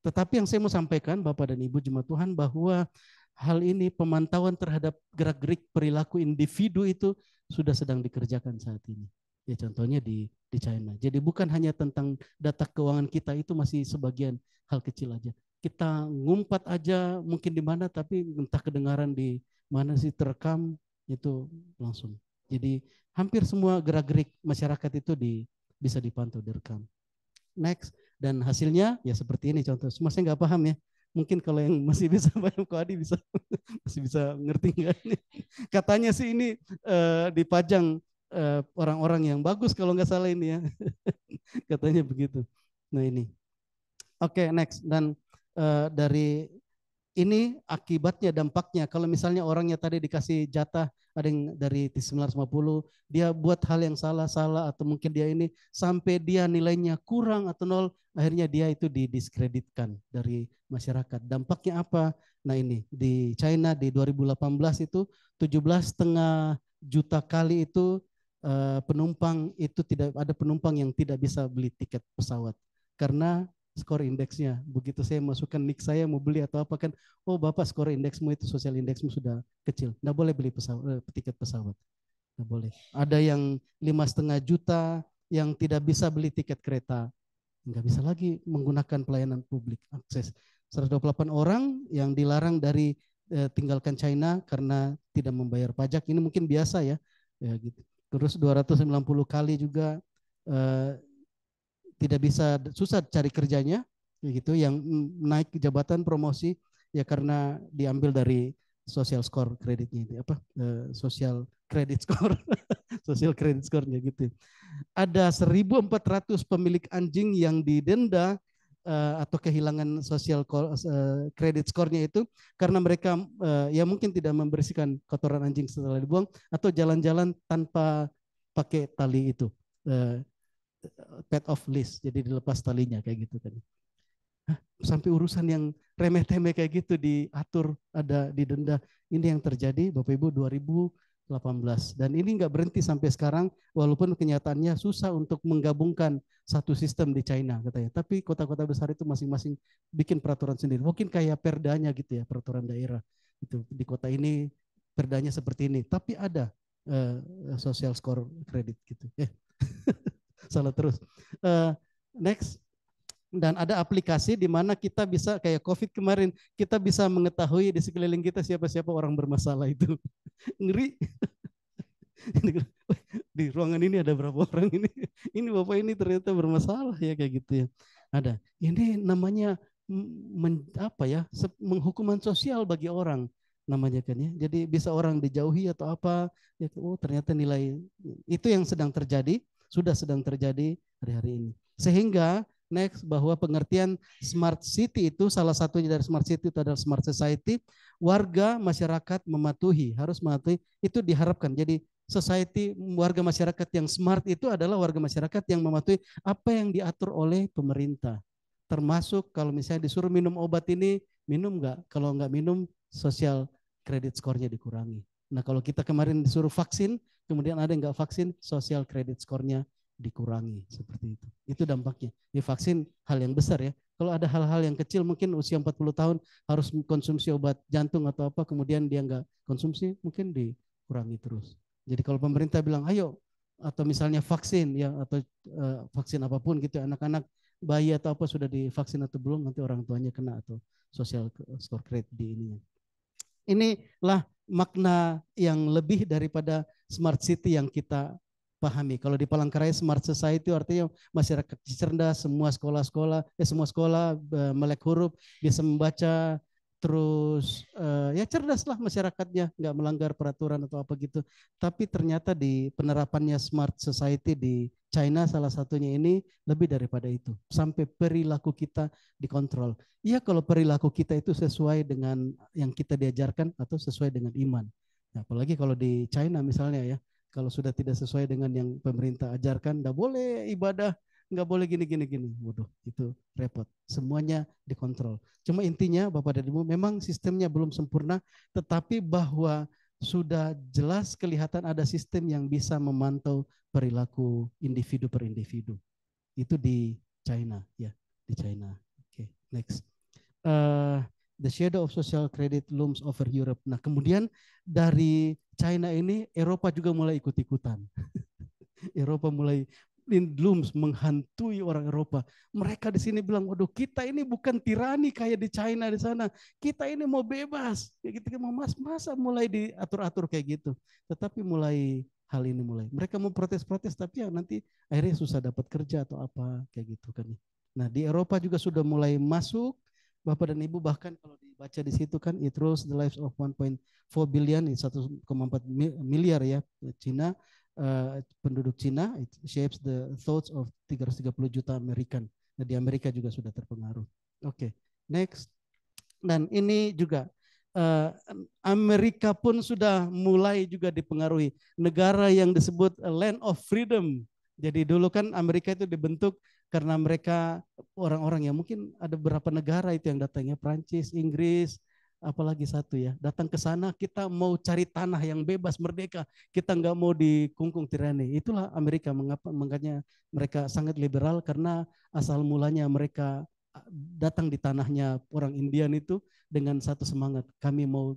[SPEAKER 2] Tetapi yang saya mau sampaikan Bapak dan Ibu jemaat Tuhan, bahwa hal ini pemantauan terhadap gerak-gerik perilaku individu itu sudah sedang dikerjakan saat ini. Ya contohnya di China. Jadi bukan hanya tentang data keuangan kita, itu masih sebagian hal kecil aja. Kita ngumpat aja mungkin di mana, tapi entah kedengaran di mana sih terekam itu langsung. Jadi hampir semua gerak-gerik masyarakat itu bisa dipantau, direkam. Next, dan hasilnya ya seperti ini contoh. Cuma saya nggak paham ya. Mungkin kalau yang masih bisa paham, Ko Adi bisa masih bisa ngerti nggak ini? Katanya sih ini dipajang orang-orang yang bagus kalau nggak salah ini ya. Katanya begitu. Nah ini. Oke, next. Dan dari ini akibatnya, dampaknya. Kalau misalnya orangnya tadi dikasih jatah, ada yang dari 950, dia buat hal yang salah atau mungkin dia ini sampai dia nilainya kurang atau nol, akhirnya dia itu didiskreditkan dari masyarakat. Dampaknya apa? Nah ini di China di 2018 itu 17,5 juta kali itu penumpang itu tidak ada penumpang yang tidak bisa beli tiket pesawat karena skor indeksnya. Begitu saya masukkan nik saya mau beli atau apa kan, oh Bapak skor indeksmu itu sosial indeksmu sudah kecil, nggak boleh beli tiket pesawat, nggak boleh. Ada yang 5,5 juta yang tidak bisa beli tiket kereta, nggak bisa lagi menggunakan pelayanan publik akses. 128 orang yang dilarang dari tinggalkan China karena tidak membayar pajak, ini mungkin biasa ya, ya gitu. Terus 290 kali juga tidak bisa, susah cari kerjanya gitu, yang naik jabatan promosi ya karena diambil dari social score kreditnya itu apa social credit score social credit score-nya gitu. Ada 1.400 pemilik anjing yang didenda atau kehilangan social credit score-nya itu karena mereka ya mungkin tidak membersihkan kotoran anjing setelah dibuang atau jalan-jalan tanpa pakai tali itu. Pet off list, jadi dilepas talinya kayak gitu kan. Sampai urusan yang remeh-temeh kayak gitu diatur, ada didenda. Ini yang terjadi Bapak Ibu 2018 dan ini nggak berhenti sampai sekarang walaupun kenyataannya susah untuk menggabungkan satu sistem di China katanya. Tapi kota-kota besar itu masing-masing bikin peraturan sendiri. Mungkin kayak perdanya gitu ya, peraturan daerah. Itu di kota ini perdanya seperti ini, tapi ada social score kredit gitu. Salah terus. Next. Dan ada aplikasi di mana kita bisa kayak COVID kemarin, kita bisa mengetahui di sekeliling kita siapa-siapa orang bermasalah itu. Ngeri. Di ruangan ini ada berapa orang ini? Ini Bapak ini ternyata bermasalah ya kayak gitu ya. Ada. Ini namanya apa ya? Menghukuman sosial bagi orang namanya kan ya. Jadi bisa orang dijauhi atau apa? Ya, oh ternyata nilai itu yang sedang terjadi, sudah sedang terjadi hari-hari ini. Sehingga next bahwa pengertian smart city itu salah satunya dari smart city itu adalah smart society. Warga masyarakat harus mematuhi itu diharapkan. Jadi society warga masyarakat yang smart itu adalah warga masyarakat yang mematuhi apa yang diatur oleh pemerintah. Termasuk kalau misalnya disuruh minum obat ini, minum nggak? Kalau nggak minum, social credit score-nya dikurangi. Nah kalau kita kemarin disuruh vaksin, kemudian ada yang nggak vaksin, social credit score-nya dikurangi seperti itu. Itu dampaknya. Di vaksin hal yang besar ya. Kalau ada hal-hal yang kecil mungkin usia 40 tahun harus konsumsi obat jantung atau apa, kemudian dia nggak konsumsi, mungkin dikurangi terus. Jadi kalau pemerintah bilang ayo atau misalnya vaksin ya atau vaksin apapun gitu anak-anak bayi atau apa sudah divaksin atau belum, nanti orang tuanya kena atau social score credit di ininya. Inilah makna yang lebih daripada smart city yang kita pahami. Kalau di Palangkaraya smart society artinya masyarakat cerdas, semua sekolah melek huruf, bisa membaca, terus ya cerdaslah masyarakatnya, nggak melanggar peraturan atau apa gitu. Tapi ternyata di penerapannya smart society di China salah satunya ini lebih daripada itu. Sampai perilaku kita dikontrol. Iya kalau perilaku kita itu sesuai dengan yang kita diajarkan atau sesuai dengan iman. Nah, apalagi kalau di China misalnya ya, kalau sudah tidak sesuai dengan yang pemerintah ajarkan, nggak boleh ibadah, nggak boleh gini. Waduh, itu repot. Semuanya dikontrol. Cuma intinya Bapak dan Ibu, memang sistemnya belum sempurna, tetapi bahwa sudah jelas kelihatan ada sistem yang bisa memantau perilaku individu per individu. Itu di China, ya, di China. Oke, next. The shadow of social credit looms over Europe. Nah, kemudian dari China ini Eropa juga mulai ikut-ikutan. Eropa mulai looms menghantui orang Eropa. Mereka di sini bilang, waduh kita ini bukan tirani kayak di China di sana. Kita ini mau bebas. Kayak gitu mau masa mulai diatur-atur kayak gitu. Tetapi mulai hal ini mulai. Mereka mau protes-protes tapi ya nanti akhirnya susah dapat kerja atau apa kayak gitu kan. Nah, di Eropa juga sudah mulai masuk. Bapak dan Ibu bahkan kalau dibaca di situ kan it rules the lives of 1.4 billion, 1,4 miliar ya Cina, penduduk Cina, it shapes the thoughts of 330 juta American. Nah, di Amerika juga sudah terpengaruh. Oke, next. Dan ini juga Amerika pun sudah mulai juga dipengaruhi. Negara yang disebut land of freedom. Jadi dulu kan Amerika itu dibentuk karena mereka orang-orang yang mungkin ada beberapa negara itu yang datangnya, Prancis, Inggris, apalagi satu ya. Datang ke sana kita mau cari tanah yang bebas, merdeka. Kita nggak mau dikungkung tirani. Itulah Amerika, makanya mereka sangat liberal karena asal mulanya mereka datang di tanahnya orang Indian itu dengan satu semangat, kami mau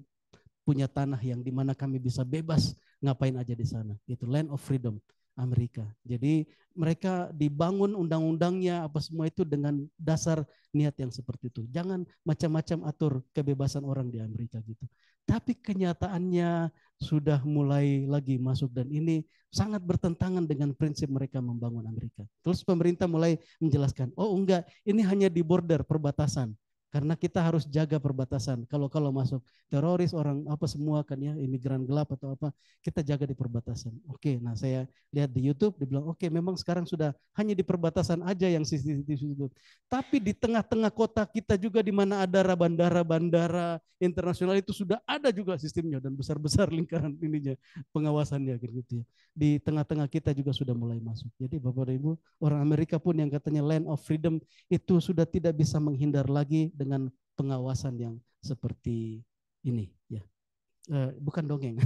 [SPEAKER 2] punya tanah yang dimana kami bisa bebas ngapain aja di sana. Itu land of freedom Amerika. Jadi mereka dibangun undang-undangnya apa semua itu dengan dasar niat yang seperti itu. Jangan macam-macam atur kebebasan orang di Amerika gitu. Tapi kenyataannya sudah mulai lagi masuk dan ini sangat bertentangan dengan prinsip mereka membangun Amerika. Terus pemerintah mulai menjelaskan, oh enggak, ini hanya di border perbatasan. Karena kita harus jaga perbatasan. Kalau masuk teroris, orang apa semua kan ya, imigran gelap atau apa, kita jaga di perbatasan. Oke, nah saya lihat di YouTube, dibilang oke, memang sekarang sudah hanya di perbatasan aja yang CCTV itu. Tapi di tengah-tengah kota kita juga di mana ada bandara-bandara internasional itu sudah ada juga sistemnya dan besar-besar lingkaran ininya pengawasannya gitu ya. Di tengah-tengah kita juga sudah mulai masuk. Jadi Bapak dan Ibu, orang Amerika pun yang katanya land of freedom itu sudah tidak bisa menghindar lagi dengan pengawasan yang seperti ini ya. Bukan dongeng.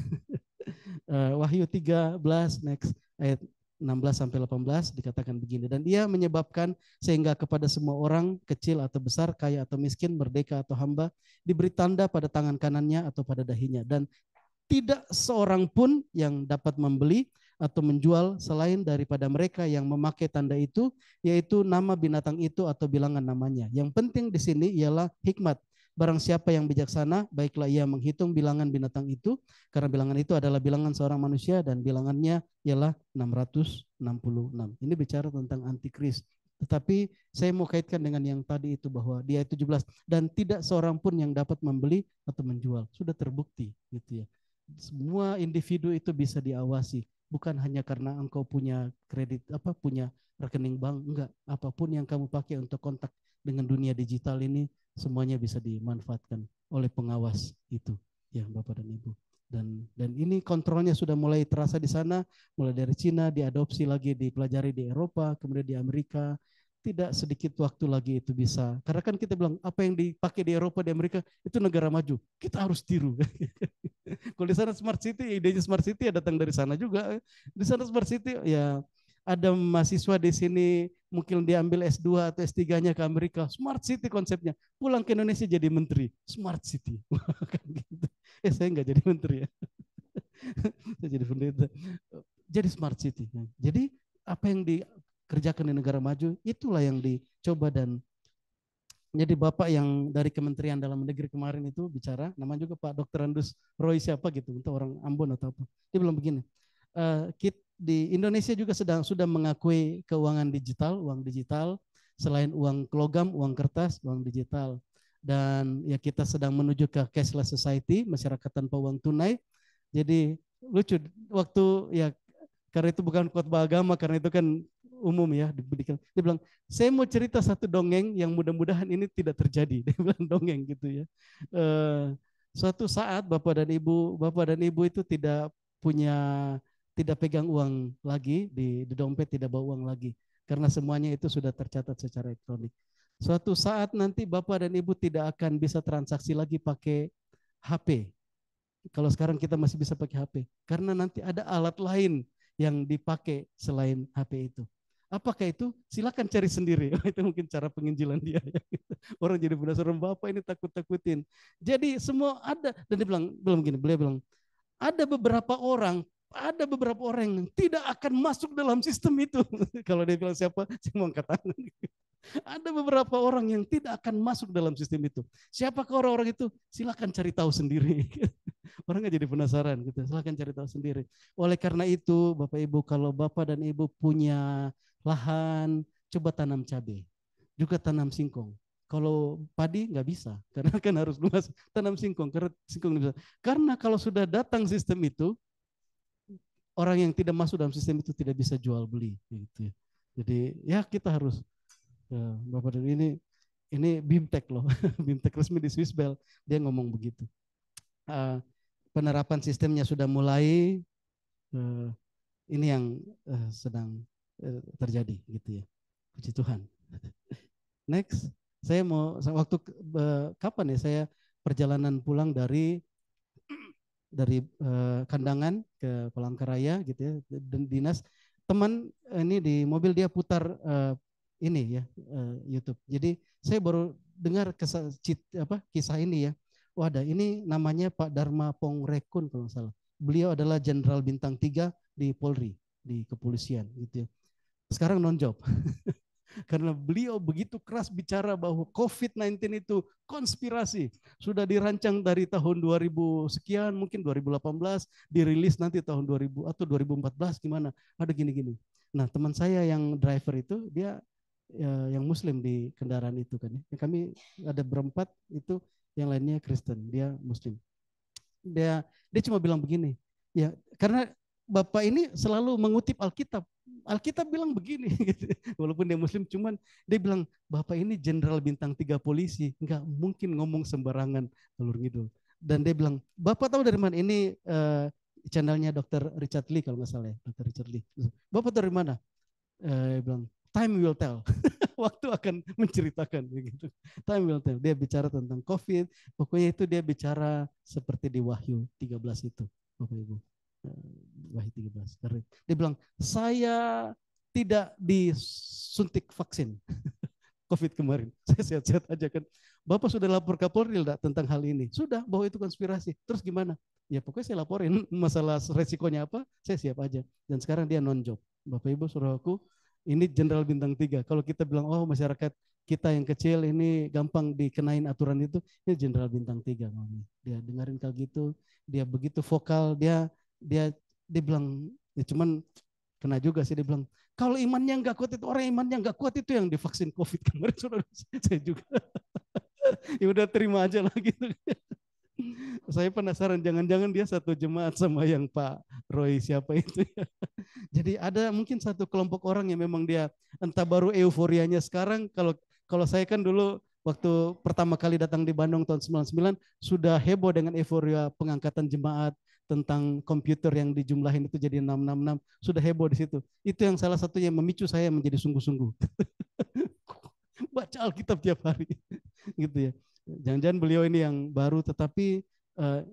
[SPEAKER 2] Wahyu 13 next ayat 16 sampai 18 dikatakan begini, dan dia menyebabkan sehingga kepada semua orang kecil atau besar, kaya atau miskin, merdeka atau hamba, diberi tanda pada tangan kanannya atau pada dahinya, dan tidak seorang pun yang dapat membeli atau menjual selain daripada mereka yang memakai tanda itu, yaitu nama binatang itu atau bilangan namanya. Yang penting di sini ialah hikmat. Barang siapa yang bijaksana, baiklah ia menghitung bilangan binatang itu, karena bilangan itu adalah bilangan seorang manusia dan bilangannya ialah 666. Ini bicara tentang antikris. Tetapi saya mau kaitkan dengan yang tadi itu bahwa dia 17 dan tidak seorang pun yang dapat membeli atau menjual. Sudah terbukti gitu ya. Semua individu itu bisa diawasi, bukan hanya karena engkau punya kredit punya rekening bank, enggak, apapun yang kamu pakai untuk kontak dengan dunia digital ini semuanya bisa dimanfaatkan oleh pengawas itu ya Bapak dan Ibu. Dan ini kontrolnya sudah mulai terasa di sana, mulai dari Cina, diadopsi lagi, dipelajari di Eropa, kemudian di Amerika. Tidak sedikit waktu lagi itu bisa. Karena kan kita bilang apa yang dipakai di Eropa, di Amerika itu negara maju. Kita harus tiru. Kalau di sana smart city, idenya smart city ya datang dari sana juga. Di sana smart city ya ada mahasiswa di sini mungkin diambil S2 atau S3-nya ke Amerika, smart city konsepnya. Pulang ke Indonesia jadi menteri, smart city. Gitu. Saya nggak jadi menteri ya. Saya jadi pendeta. Jadi smart city. Jadi apa yang dikerjakan di negara maju, itulah yang dicoba. Dan jadi Bapak yang dari Kementerian Dalam Negeri kemarin itu bicara, namanya juga Pak Dr. Andus Roy siapa gitu, untuk orang Ambon atau apa. Dia bilang begini, di Indonesia juga sudah mengakui keuangan digital, uang digital, selain uang logam, uang kertas, uang digital. Dan ya kita sedang menuju ke cashless society, masyarakat tanpa uang tunai. Jadi lucu waktu ya, karena itu bukan khotbah agama, karena itu kan umum ya diberikan. Dia bilang, saya mau cerita satu dongeng yang mudah-mudahan ini tidak terjadi. Dia bilang dongeng gitu ya. Suatu saat Bapak dan Ibu itu tidak pegang uang lagi di dompet, tidak bawa uang lagi karena semuanya itu sudah tercatat secara elektronik. Suatu saat nanti Bapak dan Ibu tidak akan bisa transaksi lagi pakai HP. Kalau sekarang kita masih bisa pakai HP, karena nanti ada alat lain yang dipakai selain HP itu. Apakah itu? Silakan cari sendiri. Itu mungkin cara penginjilan dia. Orang jadi penasaran, Bapak ini takut-takutin. Jadi semua ada. Dan dia bilang, beliau bilang, ada beberapa orang yang tidak akan masuk dalam sistem itu. Kalau dia bilang siapa, saya mau angkat tangan. Ada beberapa orang yang tidak akan masuk dalam sistem itu. Siapakah orang-orang itu? Silakan cari tahu sendiri. Orangnya jadi penasaran gitu. Silakan cari tahu sendiri. Oleh karena itu, Bapak Ibu, kalau Bapak dan Ibu punya lahan, coba tanam cabai, juga tanam singkong. Kalau padi nggak bisa, karena kan harus luas. Tanam singkong, karena singkong bisa. Karena kalau sudah datang sistem itu, orang yang tidak masuk dalam sistem itu tidak bisa jual beli. Gitu. Jadi ya kita harus, ya, Bapak dan ini ini BIMTEK loh, BIMTEK resmi di Swiss Bell, dia ngomong begitu. Penerapan sistemnya sudah mulai, ini yang sedang terjadi gitu ya. Puji Tuhan. Next, saya mau waktu kapan ya saya perjalanan pulang dari Kandangan ke Palangkaraya gitu ya, dan dinas teman ini di mobil dia putar ini ya YouTube. Jadi saya baru dengar kisah ini ya. Oh ada, ini namanya Pak Dharma Pongrekun kalau nggak salah. Beliau adalah Jenderal Bintang 3 di Polri, di kepolisian gitu ya. Sekarang non-job. Karena beliau begitu keras bicara bahwa COVID-19 itu konspirasi. Sudah dirancang dari tahun 2000 sekian, mungkin 2018, dirilis nanti tahun 2000 atau 2014 gimana. Ada gini-gini. Nah teman saya yang driver itu, dia yang muslim di kendaraan itu kan. Kami ada berempat itu, yang lainnya Kristen, dia muslim. Dia cuma bilang begini, ya karena Bapak ini selalu mengutip Alkitab. Alkitab bilang begini, gitu. Walaupun dia muslim, cuman dia bilang, Bapak ini Jenderal Bintang 3 polisi, nggak mungkin ngomong sembarangan ngalur ngidul. Dan dia bilang, Bapak tahu dari mana? Ini channelnya Dr. Richard Lee kalau nggak salah ya, Dr. Richard Lee. Bapak tahu dari mana? Dia bilang, time will tell. Waktu akan menceritakan begitu. Time will tell. Dia bicara tentang COVID, pokoknya itu dia bicara seperti di Wahyu 13 itu, Bapak Ibu. Wahyu 13. Dia bilang, saya tidak disuntik vaksin COVID kemarin. Saya sehat-sehat aja kan. Bapak sudah lapor Kapolri tentang hal ini? Sudah, bahwa itu konspirasi. Terus gimana? Ya pokoknya saya laporin, masalah resikonya apa, saya siap aja. Dan sekarang dia non-job. Bapak Ibu saudaraku, ini Jenderal Bintang 3. Kalau kita bilang, oh masyarakat kita yang kecil ini gampang dikenain aturan itu, ini Jenderal Bintang 3. Dia dengerin kayak gitu, dia begitu vokal, dia bilang, ya cuman kena juga sih, dia bilang, kalau imannya nggak kuat itu, orang imannya nggak kuat itu yang divaksin COVID kemarin, saudara. Saya juga. Ya udah terima aja lah gitu. Saya penasaran, jangan-jangan dia satu jemaat sama yang Pak Roy siapa itu ya. Jadi ada mungkin satu kelompok orang yang memang dia entah baru euforianya sekarang. Kalau saya kan dulu waktu pertama kali datang di Bandung tahun 99 sudah heboh dengan euforia pengangkatan jemaat tentang komputer yang dijumlahin itu jadi 666, sudah heboh di situ. Itu yang salah satu yang memicu saya menjadi sungguh-sungguh. Baca Alkitab tiap hari. Gitu ya. Jangan-jangan beliau ini yang baru, tetapi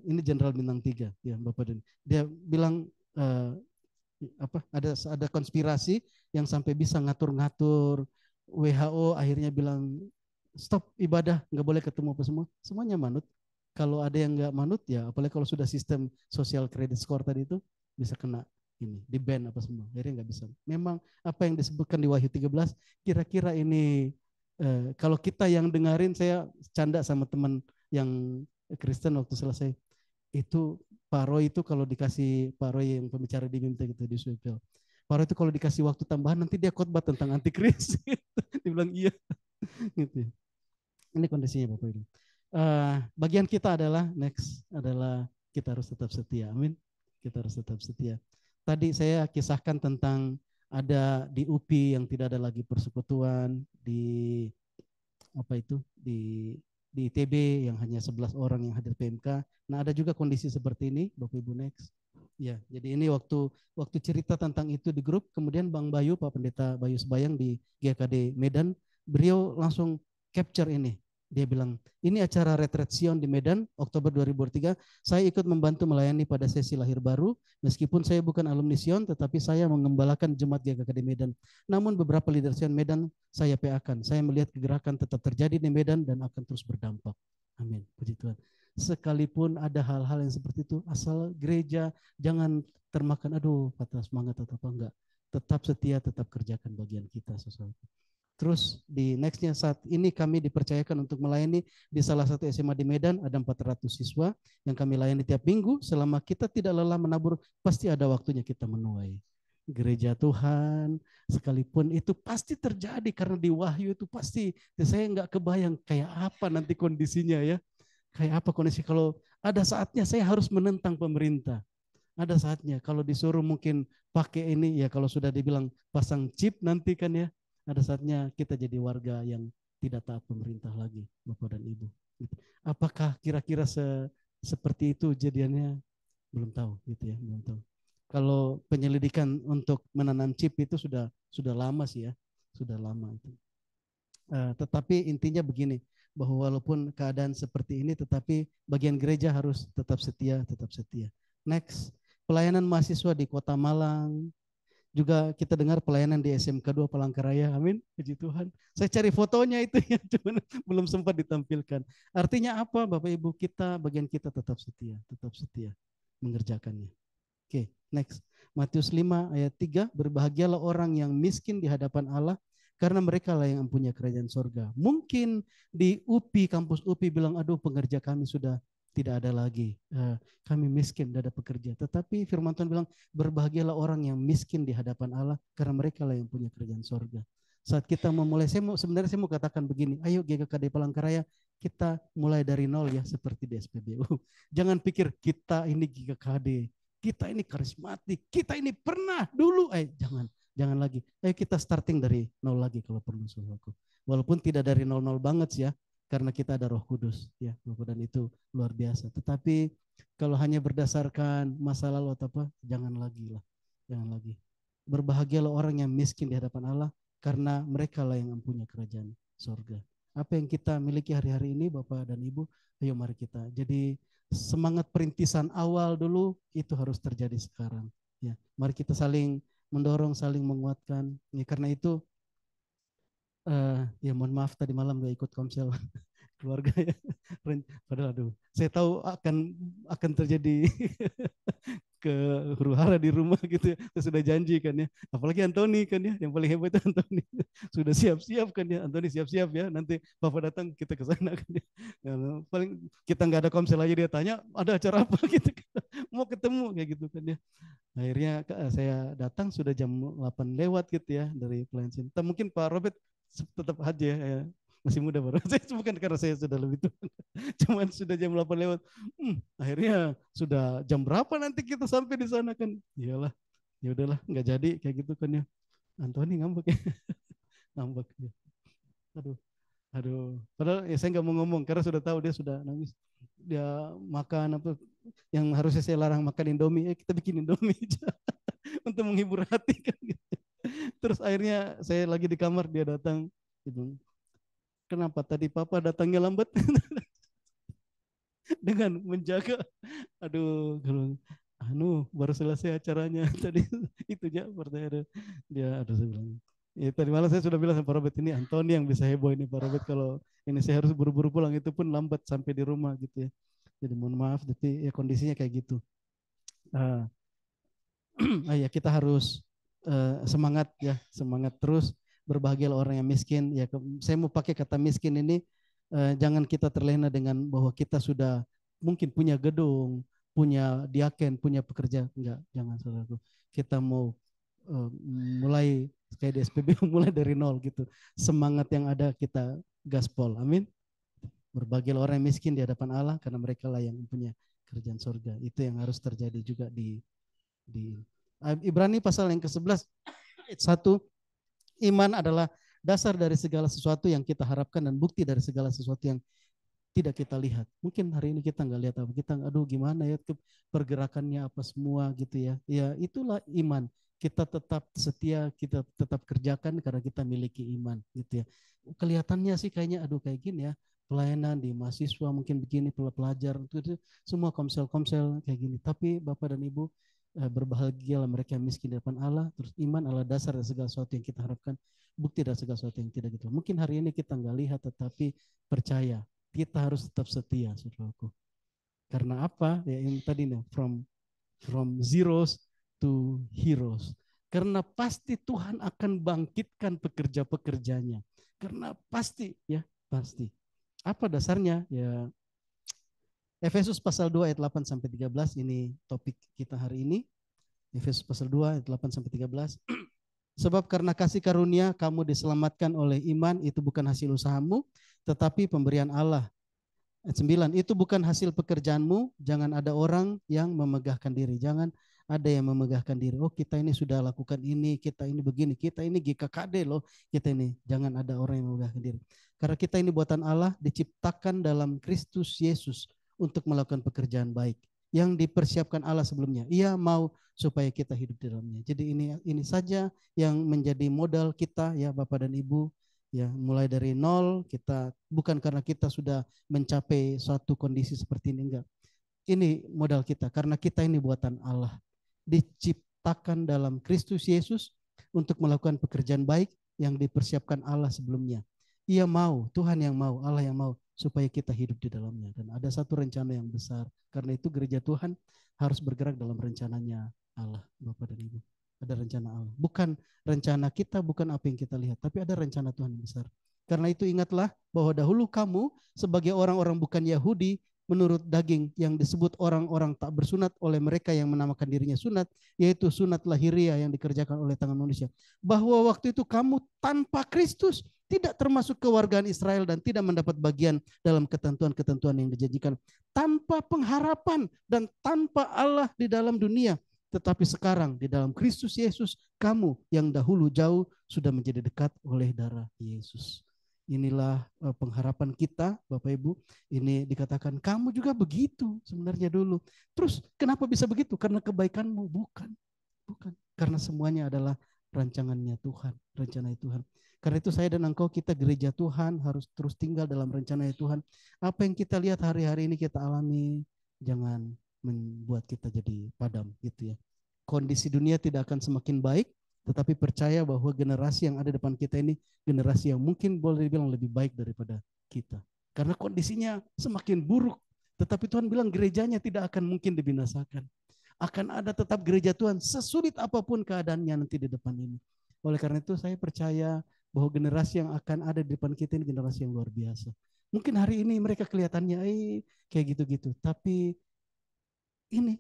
[SPEAKER 2] ini Jenderal Bintang 3 ya Bapak Dan. Dia bilang ada konspirasi yang sampai bisa ngatur-ngatur. WHO akhirnya bilang stop ibadah, nggak boleh ketemu apa semua. Semuanya manut. Kalau ada yang nggak manut ya, apalagi kalau sudah sistem social credit score tadi itu bisa kena ini di ban apa semua. Akhirnya nggak bisa. Memang apa yang disebutkan di Wahyu 13 kira-kira ini kalau kita yang dengerin, saya canda sama teman yang Kristen waktu selesai itu, Pak Roy itu kalau dikasih, Pak Roy yang pembicara di BIMTEK gitu di Swipel, Pak Roy itu kalau dikasih waktu tambahan nanti dia khotbah tentang antikris. Dia bilang iya. Gitu. Ini kondisinya Bapak Ibu. Bagian kita adalah kita harus tetap setia. Amin. Kita harus tetap setia. Tadi saya kisahkan tentang ada di UPI yang tidak ada lagi persekutuan, di ITB yang hanya 11 orang yang hadir PMK. Nah, ada juga kondisi seperti ini, Bapak Ibu next. Ya, jadi ini waktu cerita tentang itu di grup, kemudian Bang Bayu, Pak Pendeta Bayu Sebayang di GKD Medan, beliau langsung capture ini. Dia bilang, ini acara Retreat Sion di Medan, Oktober 2003. Saya ikut membantu melayani pada sesi lahir baru. Meskipun saya bukan alumni Sion, tetapi saya mengembalakan jemaat GKD Medan. Namun beberapa leader Sion Medan saya PA-kan. Saya melihat kegerakan tetap terjadi di Medan dan akan terus berdampak. Amin. Puji Tuhan. Sekalipun ada hal-hal yang seperti itu, asal gereja jangan termakan, aduh patah semangat atau apa enggak. Tetap setia, tetap kerjakan bagian kita sesuatu. Terus di nextnya, saat ini kami dipercayakan untuk melayani di salah satu SMA di Medan, ada 400 siswa yang kami layani tiap minggu. Selama kita tidak lelah menabur, pasti ada waktunya kita menuai. Gereja Tuhan, sekalipun itu pasti terjadi karena di Wahyu itu pasti, saya nggak kebayang kayak apa nanti kondisinya ya. Kayak apa kondisi kalau ada saatnya saya harus menentang pemerintah. Ada saatnya kalau disuruh mungkin pakai ini ya, kalau sudah dibilang pasang chip nanti kan ya. Ada saatnya kita jadi warga yang tidak taat pemerintah lagi, Bapak dan Ibu. Apakah kira-kira seperti itu jadiannya? Belum tahu gitu ya, belum tahu. Kalau penyelidikan untuk menanam chip itu sudah lama sih ya, sudah lama itu. Tetapi intinya begini, bahwa walaupun keadaan seperti ini, tetapi bagian gereja harus tetap setia, tetap setia. Next, pelayanan mahasiswa di Kota Malang. Juga kita dengar pelayanan di SMK 2 Palangkaraya. Amin. Puji Tuhan. Saya cari fotonya itu ya, cuman belum sempat ditampilkan. Artinya apa Bapak Ibu? Bagian kita tetap setia mengerjakannya. Oke, next. Matius 5 ayat 3, berbahagialah orang yang miskin di hadapan Allah, karena mereka lah yang mempunyai kerajaan sorga. Mungkin di UPI, kampus UPI bilang, aduh pengerja kami sudah tidak ada lagi. Kami miskin, tidak ada pekerja. Tetapi firman Tuhan bilang, berbahagialah orang yang miskin di hadapan Allah, karena mereka lah yang punya kerajaan sorga. Saat kita memulai, sebenarnya saya mau katakan begini, ayo GKKD Palangkaraya, kita mulai dari nol ya, seperti di SPBU. Jangan pikir kita ini GKKD, kita ini karismatik, kita ini pernah dulu, jangan lagi. Ayo kita starting dari nol lagi kalau perlu, saudaraku. Walaupun tidak dari nol-nol banget sih ya, karena kita ada Roh Kudus ya, dan itu luar biasa. Tetapi kalau hanya berdasarkan masa lalu atau apa, jangan lagi. Berbahagialah orang yang miskin di hadapan Allah, karena mereka lah yang mempunyai kerajaan sorga. Apa yang kita miliki hari-hari ini Bapak dan Ibu, ayo mari kita. Jadi semangat perintisan awal dulu itu harus terjadi sekarang. Ya, mari kita saling mendorong, saling menguatkan. Ya, karena itu ya mohon maaf tadi malam gak ikut komsel keluarga ya. Padahal aduh, saya tahu akan terjadi ke huru-hara di rumah gitu ya. Saya sudah janji kan ya. Apalagi Antoni kan ya, yang paling hebat itu Antoni. Sudah siap-siap kan ya, Antoni siap-siap ya. Nanti Bapak datang kita ke sana kan ya. Paling kita nggak ada komsel aja dia tanya, ada acara apa gitu. Mau ketemu kayak gitu kan ya. Akhirnya saya datang sudah jam 8 lewat gitu ya dari pelayanan. Mungkin Pak Robert tetap aja ya. Masih muda baru. Saya bukan karena saya sudah lebih tua. Cuman sudah jam 8 lewat. Akhirnya sudah jam berapa nanti kita sampai di sana kan? Iyalah. Ya udahlah, nggak jadi kayak gitu kan ya. Antoni ngambek ya. Ngambek ya. Aduh. Padahal ya saya nggak mau ngomong karena sudah tahu dia sudah nangis. Dia makan apa yang harusnya saya larang makan Indomie, kita bikin Indomie aja untuk menghibur hati kan gitu. Terus akhirnya saya lagi di kamar, dia datang gitu. Kenapa tadi papa datangnya lambat? Dengan menjaga, aduh, baru selesai acaranya tadi itu aja pertanyaan dia, aduh saya bilang, ya tadi malam saya sudah bilang sama Pak Robert, ini Antoni yang bisa heboh ini Pak Robert, kalau ini saya harus buru-buru pulang, itu pun lambat sampai di rumah gitu ya. Jadi mohon maaf, tapi ya kondisinya kayak gitu. Ya kita harus semangat ya, semangat terus. Berbahagialah orang yang miskin. Ya, saya mau pakai kata miskin ini, jangan kita terlena dengan bahwa kita sudah mungkin punya gedung, punya diaken, punya pekerja. Enggak, jangan saudaraku. Kita mau mulai kayak di SPBU, mulai dari nol gitu. Semangat yang ada kita gaspol. Amin. Berbahagialah orang yang miskin di hadapan Allah, karena mereka lah yang punya kerajaan surga. Itu yang harus terjadi juga di Ibrani pasal yang ke-11 ayat 1. Iman adalah dasar dari segala sesuatu yang kita harapkan dan bukti dari segala sesuatu yang tidak kita lihat. Mungkin hari ini kita nggak lihat apa, kita aduh gimana ya pergerakannya apa semua gitu ya. Ya itulah iman. Kita tetap setia, kita tetap kerjakan karena kita miliki iman gitu ya. Kelihatannya sih kayaknya aduh kayak gini ya. Pelayanan di mahasiswa mungkin begini, pelajar itu semua komsel-komsel kayak gini. Tapi Bapak dan Ibu, berbahagialah mereka yang miskin di depan Allah. Terus iman adalah dasar dari segala sesuatu yang kita harapkan, bukti dari segala sesuatu yang tidak gitu. Mungkin hari ini kita nggak lihat, tetapi percaya kita harus tetap setia, saudaraku. Karena apa? Ya yang tadi nih, from zeros to heroes. Karena pasti Tuhan akan bangkitkan pekerja-pekerjanya. Karena pasti ya, pasti. Apa dasarnya? Ya Efesus pasal 2 ayat 8 sampai 13, ini topik kita hari ini. Efesus pasal 2 ayat 8 sampai 13. Sebab karena kasih karunia kamu diselamatkan oleh iman, itu bukan hasil usahamu, tetapi pemberian Allah. Ayat 9, itu bukan hasil pekerjaanmu, jangan ada orang yang memegahkan diri. Jangan ada yang memegahkan diri. Oh, kita ini sudah lakukan ini, kita ini begini, kita ini GKKD loh, kita ini. Jangan ada orang yang memegahkan diri. Karena kita ini buatan Allah, diciptakan dalam Kristus Yesus untuk melakukan pekerjaan baik yang dipersiapkan Allah sebelumnya. Ia mau supaya kita hidup di dalamnya. Jadi ini saja yang menjadi modal kita ya Bapak dan Ibu. Ya, mulai dari nol, kita bukan karena kita sudah mencapai suatu kondisi seperti ini, enggak. Ini modal kita karena kita ini buatan Allah, diciptakan dalam Kristus Yesus untuk melakukan pekerjaan baik yang dipersiapkan Allah sebelumnya. Ia mau, Tuhan yang mau, Allah yang mau supaya kita hidup di dalamnya. Dan ada satu rencana yang besar. Karena itu gereja Tuhan harus bergerak dalam rencananya Allah, Bapak dan Ibu. Ada rencana Allah. Bukan rencana kita, bukan apa yang kita lihat, tapi ada rencana Tuhan yang besar. Karena itu ingatlah bahwa dahulu kamu sebagai orang-orang bukan Yahudi, menurut daging yang disebut orang-orang tak bersunat oleh mereka yang menamakan dirinya sunat, yaitu sunat lahiriah yang dikerjakan oleh tangan manusia. Bahwa waktu itu kamu tanpa Kristus, tidak termasuk kewargaan Israel dan tidak mendapat bagian dalam ketentuan-ketentuan yang dijanjikan, tanpa pengharapan dan tanpa Allah di dalam dunia. Tetapi sekarang di dalam Kristus Yesus, kamu yang dahulu jauh sudah menjadi dekat oleh darah Yesus. Inilah pengharapan kita, Bapak Ibu. Ini dikatakan kamu juga begitu sebenarnya dulu. Terus kenapa bisa begitu? Karena kebaikanmu? Bukan. Karena semuanya adalah rancangannya Tuhan, rencananya Tuhan. Karena itu saya dan engkau, kita gereja Tuhan harus terus tinggal dalam rencananya Tuhan. Apa yang kita lihat hari-hari ini kita alami, jangan membuat kita jadi padam gitu ya. Kondisi dunia tidak akan semakin baik, tetapi percaya bahwa generasi yang ada depan kita ini generasi yang mungkin boleh dibilang lebih baik daripada kita. Karena kondisinya semakin buruk, tetapi Tuhan bilang gerejanya tidak akan mungkin dibinasakan. Akan ada tetap gereja Tuhan sesulit apapun keadaannya nanti di depan ini. Oleh karena itu saya percaya bahwa generasi yang akan ada di depan kita ini generasi yang luar biasa. Mungkin hari ini mereka kelihatannya kayak gitu-gitu, tapi ini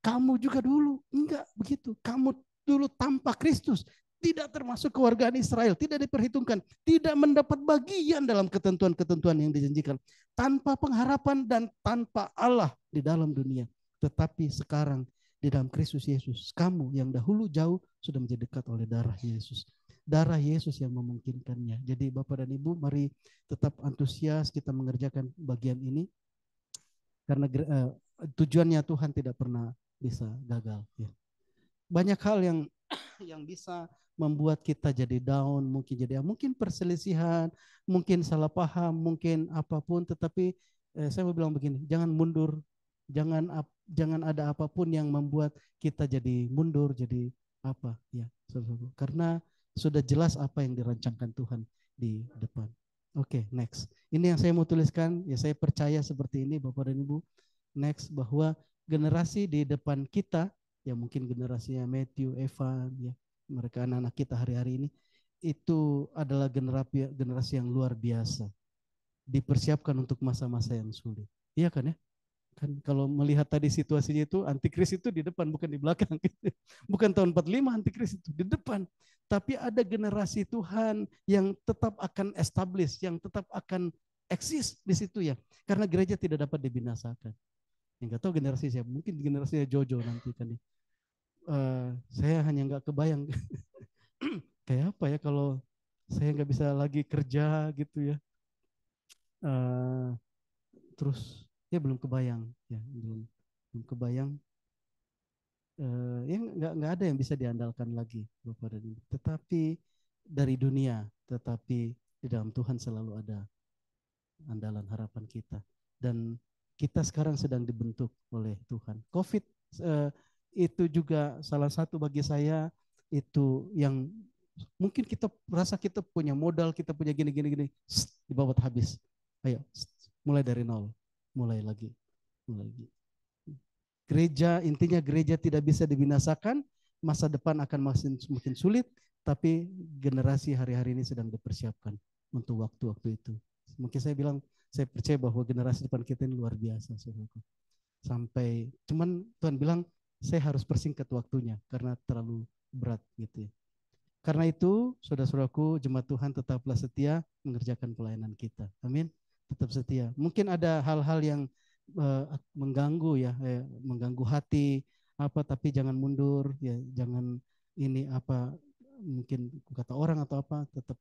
[SPEAKER 2] kamu juga dulu enggak begitu. Kamu dulu tanpa Kristus tidak termasuk kewargaan Israel, tidak diperhitungkan, tidak mendapat bagian dalam ketentuan-ketentuan yang dijanjikan, tanpa pengharapan dan tanpa Allah di dalam dunia. Tetapi sekarang di dalam Kristus Yesus, kamu yang dahulu jauh sudah menjadi dekat oleh darah Yesus. Darah Yesus yang memungkinkannya. Jadi Bapak dan Ibu, mari tetap antusias kita mengerjakan bagian ini. Karena tujuannya Tuhan tidak pernah bisa gagal. Ya. Banyak hal yang bisa membuat kita jadi down, mungkin perselisihan, mungkin salah paham, mungkin apapun. Tetapi saya mau bilang begini, jangan mundur, jangan ada apapun yang membuat kita jadi mundur, jadi apa ya, karena sudah jelas apa yang dirancangkan Tuhan di depan. Oke, next. Ini yang saya mau tuliskan, ya saya percaya seperti ini Bapak dan Ibu. Next, bahwa generasi di depan kita, ya mungkin generasinya Matthew, Evan, ya mereka anak-anak kita hari-hari ini, itu adalah generasi yang luar biasa. Dipersiapkan untuk masa-masa yang sulit. Iya kan ya? Kan kalau melihat tadi situasinya itu, antikris itu di depan bukan di belakang. Bukan tahun 45 antikris itu di depan. Tapi ada generasi Tuhan yang tetap akan establish, yang tetap akan eksis di situ ya. Karena gereja tidak dapat dibinasakan. Yang nggak tahu generasi siapa, mungkin generasinya Jojo nanti kan ya. Saya hanya nggak kebayang kayak apa ya kalau saya nggak bisa lagi kerja gitu ya. Terus ya belum kebayang ya, belum kebayang. Ya nggak ada yang bisa diandalkan lagi Bapak dan Ibu. Tetapi dari dunia, tetapi di dalam Tuhan selalu ada andalan harapan kita. Dan kita sekarang sedang dibentuk oleh Tuhan. COVID itu juga salah satu bagi saya itu yang mungkin kita merasa kita punya modal, kita punya gini, dibawa habis. Ayo, mulai dari nol, mulai lagi. Gereja, intinya gereja tidak bisa dibinasakan, masa depan akan semakin sulit, tapi generasi hari-hari ini sedang dipersiapkan untuk waktu-waktu itu. Mungkin saya bilang, saya percaya bahwa generasi depan kita ini luar biasa. Sampai, cuman Tuhan bilang, saya harus persingkat waktunya karena terlalu berat gitu ya. Karena itu, saudara-saudaraku, jemaat Tuhan tetaplah setia mengerjakan pelayanan kita. Amin. Tetap setia. Mungkin ada hal-hal yang mengganggu ya, mengganggu hati, apa, tapi jangan mundur ya, jangan ini apa mungkin kata orang atau apa, tetap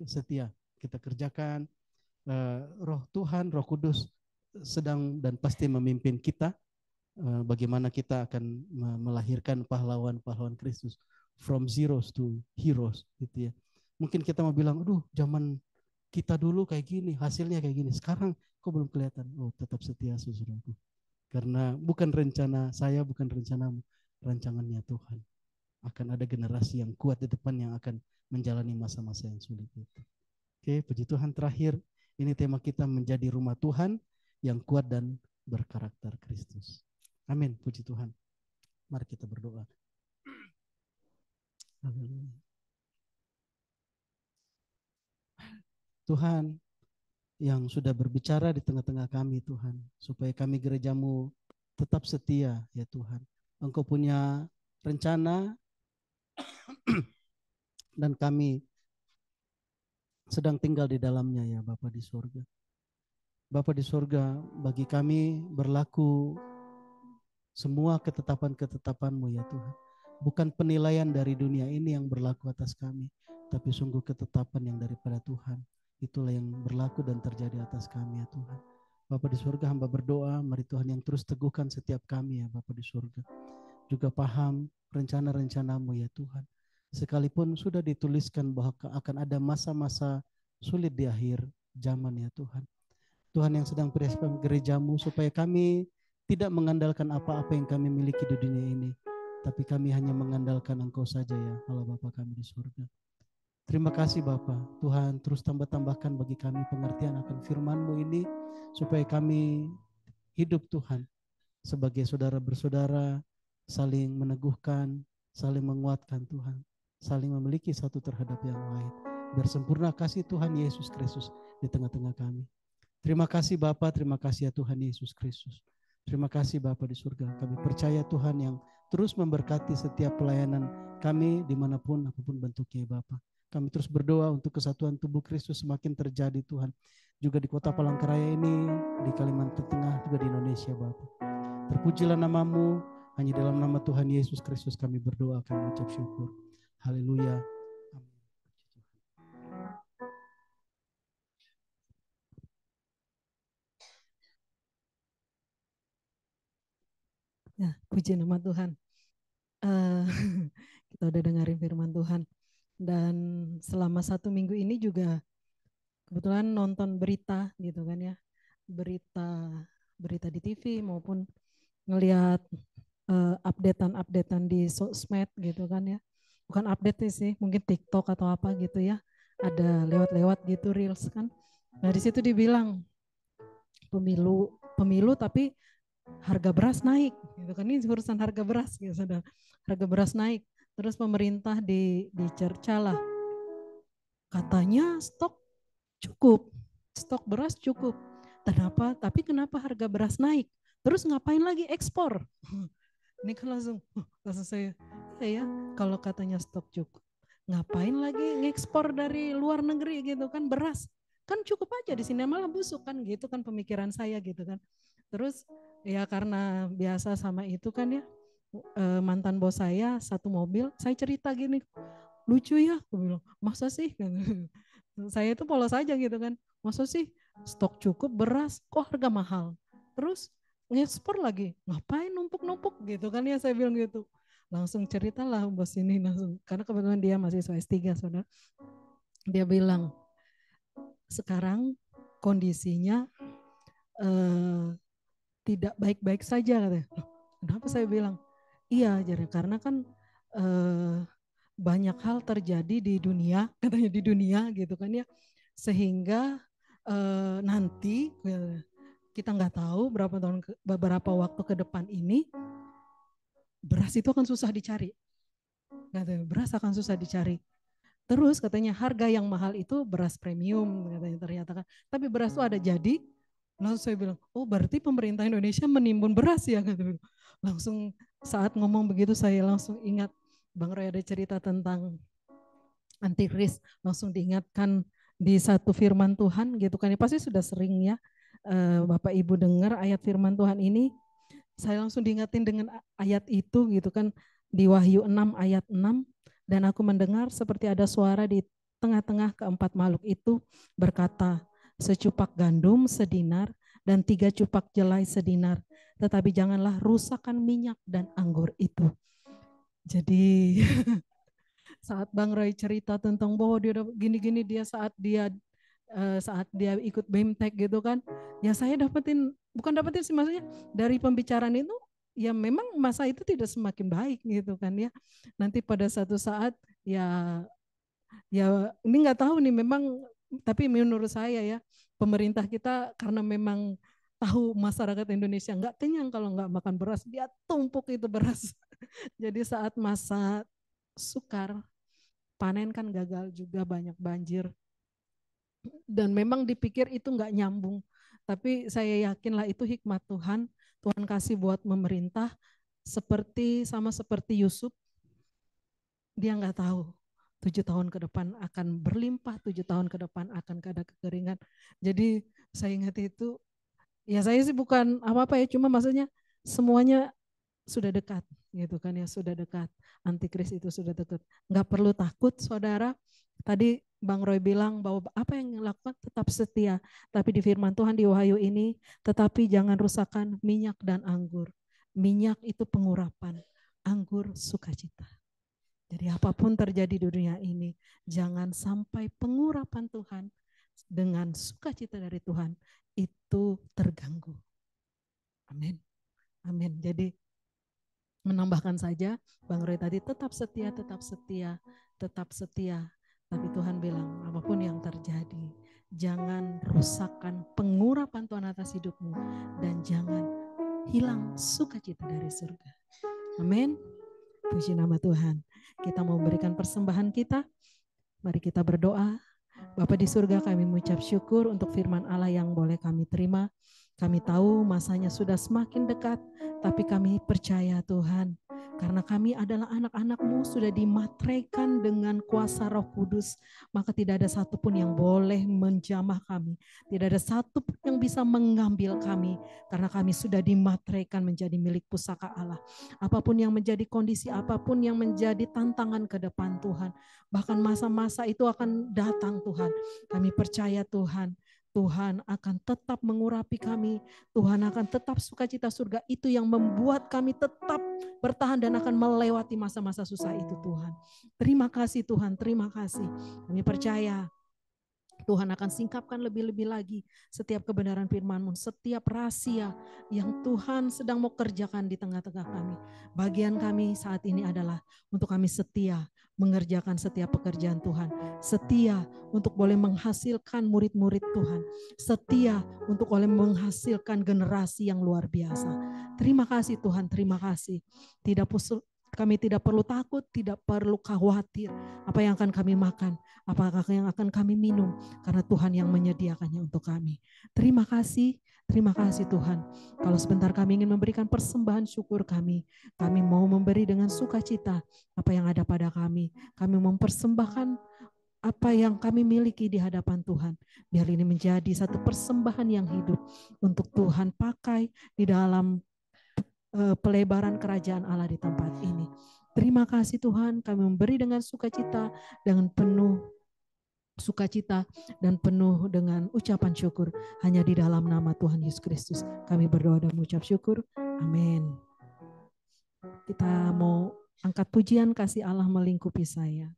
[SPEAKER 2] setia kita kerjakan. Roh Tuhan, Roh Kudus sedang dan pasti memimpin kita, bagaimana kita akan melahirkan pahlawan-pahlawan Kristus from zeros to heroes gitu ya. Mungkin kita mau bilang, aduh zaman kita dulu kayak gini, hasilnya kayak gini, sekarang kok belum kelihatan. Oh, tetap setia saudaraku, karena bukan rencana saya, bukan rencanamu, rancangannya Tuhan. Akan ada generasi yang kuat di depan yang akan menjalani masa-masa yang sulit itu. Oke, puji Tuhan. Terakhir, ini tema kita menjadi rumah Tuhan yang kuat dan berkarakter Kristus. Amin, puji Tuhan. Mari kita berdoa. Tuhan yang sudah berbicara di tengah-tengah kami Tuhan, supaya kami gerejamu tetap setia ya Tuhan. Engkau punya rencana dan kami sedang tinggal di dalamnya ya Bapa di surga. Bapa di surga, bagi kami berlaku semua ketetapan-ketetapan-Mu ya Tuhan. Bukan penilaian dari dunia ini yang berlaku atas kami, tapi sungguh ketetapan yang daripada Tuhan. Itulah yang berlaku dan terjadi atas kami ya Tuhan. Bapa di surga, hamba berdoa, mari Tuhan yang terus teguhkan setiap kami ya Bapa di surga. Juga paham rencana-rencana-Mu ya Tuhan. Sekalipun sudah dituliskan bahwa akan ada masa-masa sulit di akhir zaman ya Tuhan. Tuhan yang sedang persiapkan gerejamu supaya kami tidak mengandalkan apa-apa yang kami miliki di dunia ini, tapi kami hanya mengandalkan Engkau saja ya Allah Bapa kami di surga. Terima kasih Bapa. Tuhan terus tambahkan bagi kami pengertian akan firman-Mu ini, supaya kami hidup Tuhan sebagai saudara bersaudara, saling meneguhkan, saling menguatkan Tuhan, saling memiliki satu terhadap yang lain. Biar sempurna kasih Tuhan Yesus Kristus di tengah-tengah kami. Terima kasih Bapa, terima kasih ya Tuhan Yesus Kristus. Terima kasih Bapa di surga. Kami percaya Tuhan yang terus memberkati setiap pelayanan kami dimanapun apapun bentuknya Bapa. Kami terus berdoa untuk kesatuan tubuh Kristus semakin terjadi Tuhan. Juga di kota Palangkaraya ini, di Kalimantan Tengah, juga di Indonesia Bapa. Terpujilah nama-Mu, hanya dalam nama Tuhan Yesus Kristus kami berdoa, kami ucap syukur. Haleluya.
[SPEAKER 1] Ya, puji nama Tuhan. Kita udah dengerin firman Tuhan. Dan selama 1 minggu ini juga kebetulan nonton berita gitu kan ya. Berita di TV maupun ngelihat updatean di sosmed gitu kan ya. Bukan update sih, mungkin TikTok atau apa gitu ya. Ada lewat-lewat gitu reels kan. Nah di situ dibilang pemilu tapi harga beras naik gitu kan, ini urusan harga beras gitu saudara. Harga beras naik, terus pemerintah dicercalah, katanya stok beras cukup. Tapi kenapa harga beras naik? Terus ngapain lagi ekspor? Ini kan langsung saya ya kalau katanya stok cukup, ngapain lagi ngekspor dari luar negeri gitu kan beras? Kan cukup aja di sini malah busuk kan gitu kan pemikiran saya gitu kan. Terus ya karena biasa sama itu kan ya, mantan bos saya satu mobil, saya cerita gini, lucu ya, aku bilang, masa sih? Saya itu polos aja gitu kan, masa sih stok cukup beras kok harga mahal? Terus ngekspor lagi, ngapain numpuk-numpuk gitu kan ya, saya bilang gitu. Langsung ceritalah bos ini langsung, karena kebetulan dia mahasiswa S3 saudara. Dia bilang, sekarang kondisinya tidak baik-baik saja katanya. Kenapa saya bilang? Iya, jadi karena kan banyak hal terjadi di dunia, katanya di dunia gitu kan ya, sehingga nanti kita nggak tahu beberapa waktu ke depan ini beras itu akan susah dicari. Katanya, beras akan susah dicari. Terus katanya harga yang mahal itu beras premium katanya ternyata kan. Tapi beras itu ada jadi. Langsung saya bilang, oh berarti pemerintah Indonesia menimbun beras ya katanya. Langsung saat ngomong begitu saya langsung ingat Bang Roy ada cerita tentang antikris, langsung diingatkan di satu firman Tuhan gitu kan. Pasti sudah sering ya Bapak Ibu dengar ayat firman Tuhan ini. Saya langsung diingatin dengan ayat itu gitu kan, di Wahyu 6 ayat 6, dan aku mendengar seperti ada suara di tengah-tengah keempat makhluk itu berkata, secupak gandum sedinar dan 3 cupak jelai sedinar, tetapi janganlah rusakkan minyak dan anggur itu. Jadi saat Bang Roy cerita tentang bahwa dia gini-gini, dia saat dia ikut BEMTEK gitu kan, ya saya bukan dapetin sih, maksudnya dari pembicaraan itu ya memang masa itu tidak semakin baik gitu kan ya. Nanti pada satu saat ya ini nggak tahu nih memang, tapi menurut saya ya pemerintah kita karena memang tahu masyarakat Indonesia nggak kenyang kalau nggak makan beras, dia tumpuk itu beras. Jadi saat masa sukar, panen kan gagal juga, banyak banjir. Dan memang dipikir itu nggak nyambung. Tapi saya yakinlah itu hikmat Tuhan. Tuhan kasih buat memerintah, sama seperti Yusuf, dia nggak tahu 7 tahun ke depan akan berlimpah, 7 tahun ke depan akan ada kekeringan. Jadi saya ingat itu, ya saya sih bukan apa-apa ya, cuma maksudnya semuanya sudah dekat gitu kan ya, sudah dekat. Antikris itu sudah dekat. Nggak perlu takut saudara. Tadi Bang Roy bilang bahwa apa yang dilakukan tetap setia. Tapi di firman Tuhan di Wahyu ini, tetapi jangan rusakkan minyak dan anggur. Minyak itu pengurapan, anggur sukacita. Jadi apapun terjadi di dunia ini, jangan sampai pengurapan Tuhan dengan sukacita dari Tuhan itu terganggu. Amin. Amin. Jadi menambahkan saja, Bang Roy tadi tetap setia, tetap setia, tetap setia. Tapi Tuhan bilang apapun yang terjadi, jangan rusakkan pengurapan Tuhan atas hidupmu dan jangan hilang sukacita dari surga. Amin. Puji nama Tuhan. Kita mau memberikan persembahan kita. Mari kita berdoa. Bapa di surga, kami mengucap syukur untuk firman Allah yang boleh kami terima. Kami tahu masanya sudah semakin dekat, tapi kami percaya Tuhan, karena kami adalah anak-anak-Mu, sudah dimateraikan dengan kuasa Roh Kudus, maka tidak ada satupun yang boleh menjamah kami, tidak ada satupun yang bisa mengambil kami, karena kami sudah dimateraikan menjadi milik pusaka Allah. Apapun yang menjadi kondisi, apapun yang menjadi tantangan ke depan Tuhan, bahkan masa-masa itu akan datang Tuhan, kami percaya Tuhan, Tuhan akan tetap mengurapi kami. Tuhan akan tetap sukacita surga itu yang membuat kami tetap bertahan dan akan melewati masa-masa susah itu Tuhan. Terima kasih Tuhan, terima kasih. Kami percaya Tuhan akan singkapkan lebih-lebih lagi setiap kebenaran firman-Mu, setiap rahasia yang Tuhan sedang mau kerjakan di tengah-tengah kami. Bagian kami saat ini adalah untuk kami setia mengerjakan setiap pekerjaan Tuhan, setia untuk boleh menghasilkan murid-murid Tuhan, setia untuk boleh menghasilkan generasi yang luar biasa. Terima kasih Tuhan, terima kasih. Kami tidak perlu takut, tidak perlu khawatir apa yang akan kami makan, apakah yang akan kami minum, karena Tuhan yang menyediakannya untuk kami. Terima kasih Tuhan. Kalau sebentar kami ingin memberikan persembahan syukur kami mau memberi dengan sukacita apa yang ada pada kami. Kami mempersembahkan apa yang kami miliki di hadapan Tuhan. Biar ini menjadi satu persembahan yang hidup untuk Tuhan pakai di dalam pelebaran kerajaan Allah di tempat ini. Terima kasih Tuhan, kami memberi dengan sukacita, dengan penuh sukacita dan penuh dengan ucapan syukur hanya di dalam nama Tuhan Yesus Kristus. Kami berdoa dan mengucap syukur. Amin. Kita mau angkat pujian kasih Allah melingkupi saya.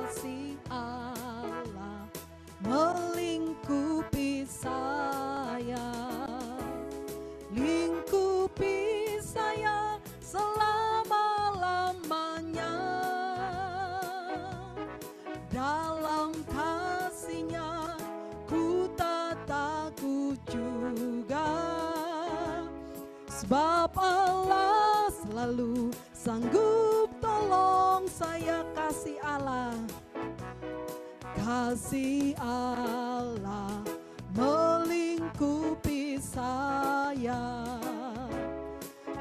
[SPEAKER 1] Kasih Allah melingkupi saya, lingkupi saya selama-lamanya. Dalam kasih-Nya ku tak takut juga, sebab Allah selalu sanggup tolong saya. Kasih Allah, kasih Allah melingkupi saya,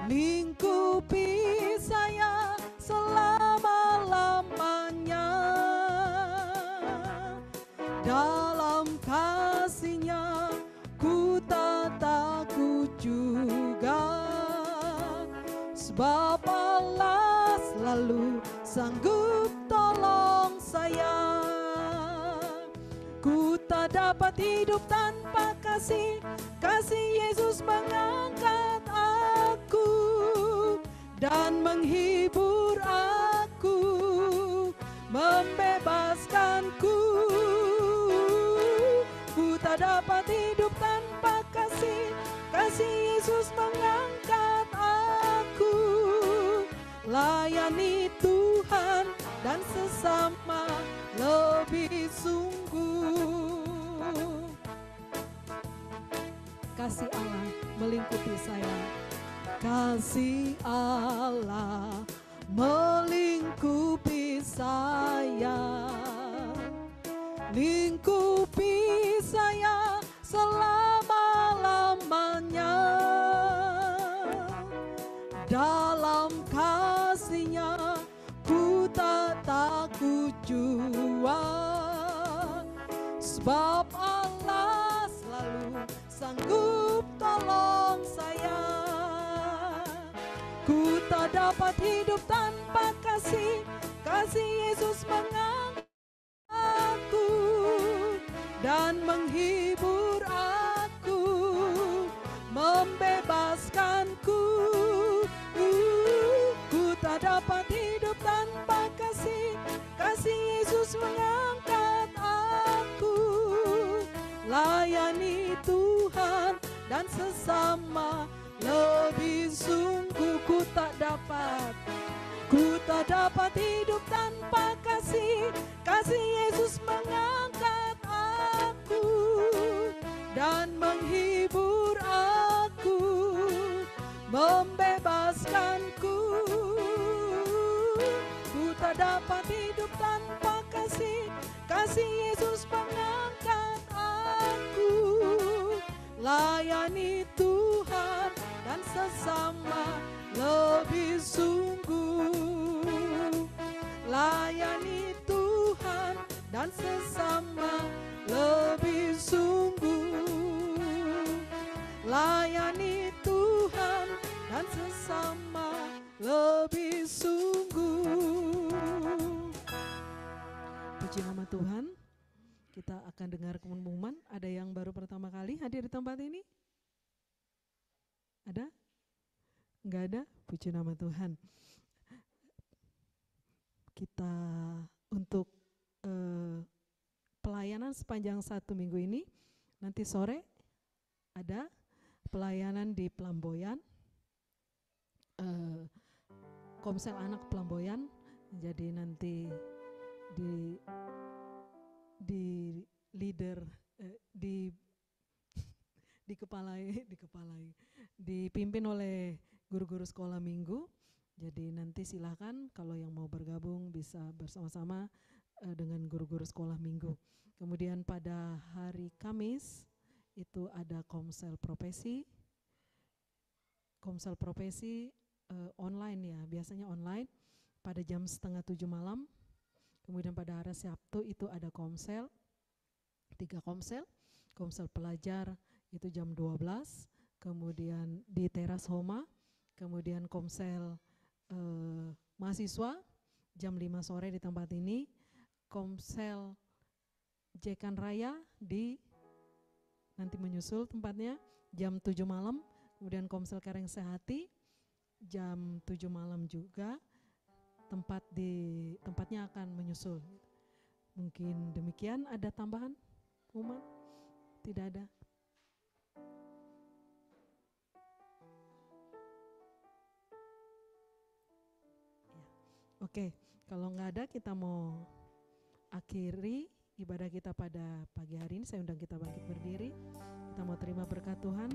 [SPEAKER 1] lingkupi saya selama sebab Allah selalu sanggup tolong saya. Ku tak dapat hidup tanpa kasih Yesus mengangkat aku dan menghibur aku, membebaskanku. Ku tak dapat hidup tanpa kasih Yesus mengangkat aku. Layani Tuhan dan sesama lebih sungguh. Kasih Allah melingkupi saya. Kasih Allah melingkupi saya, lingkupi saya selama-lamanya. Dalam kasih-Nya ku tak takut jua, sebab Allah selalu sanggup tolong saya. Ku tak dapat hidup tanpa kasih Yesus mengangkat aku dan menghibur aku, membebaskanku. Ku tak dapat hidup tanpa kasih Yesus mengangkat aku. Layani Tuhan dan sesama lebih sungguh. Ku tak dapat hidup tanpa kasih Yesus mengangkat aku dan menghibur aku, membebaskanku. Ku tak dapat hidup tanpa kasih Yesus mengangkat aku. Layani Tuhan dan sesama lebih sungguh. Layani Tuhan dan sesama lebih sungguh. Layani Tuhan dan sesama lebih sungguh. Puji nama Tuhan. Kita akan dengar pengumuman. Ada yang baru pertama kali hadir di tempat ini? Ada? Enggak ada? Puji nama Tuhan. Kita untuk pelayanan sepanjang 1 minggu ini, nanti sore ada pelayanan di Pelamboyan, Komsel Anak Pelamboyan. Jadi nanti di leader dipimpin oleh guru-guru sekolah minggu. Jadi nanti silakan kalau yang mau bergabung bisa bersama-sama dengan guru-guru sekolah minggu. Kemudian pada hari Kamis itu ada Komsel Profesi online ya, biasanya online pada jam 6:30 malam. Kemudian pada hari Sabtu itu ada komsel, 3 komsel pelajar itu jam 12, kemudian di teras Homa, kemudian komsel mahasiswa jam 5 sore di tempat ini, komsel Jekan Raya nanti menyusul tempatnya jam 7 malam, kemudian komsel Kareng Sehati jam 7 malam juga. Tempatnya akan menyusul. Mungkin demikian. Ada tambahan, Umat? Tidak ada. Ya. Oke, kalau nggak ada kita mau akhiri ibadah kita pada pagi hari ini. Saya undang kita bangkit berdiri. Kita mau terima berkat Tuhan.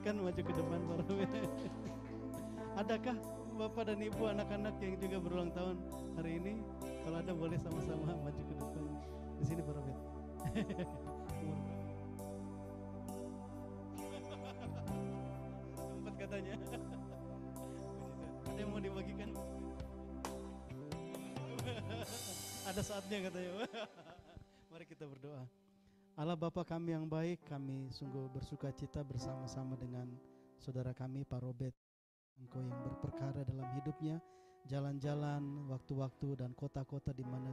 [SPEAKER 2] silakan maju ke depan Pak Robert. Adakah Bapak dan Ibu anak-anak yang juga berulang tahun hari ini? Kalau ada boleh sama-sama maju ke depan. Di sini Pak Robert. Umur berapa? 4 katanya. Ada yang mau dibagikan? Ada saatnya katanya. Mari kita berdoa. Allah Bapa kami yang baik, kami sungguh bersuka cita bersama-sama dengan saudara kami Pak Robert. Engkau yang berperkara dalam hidupnya, jalan-jalan, waktu-waktu dan kota-kota di mana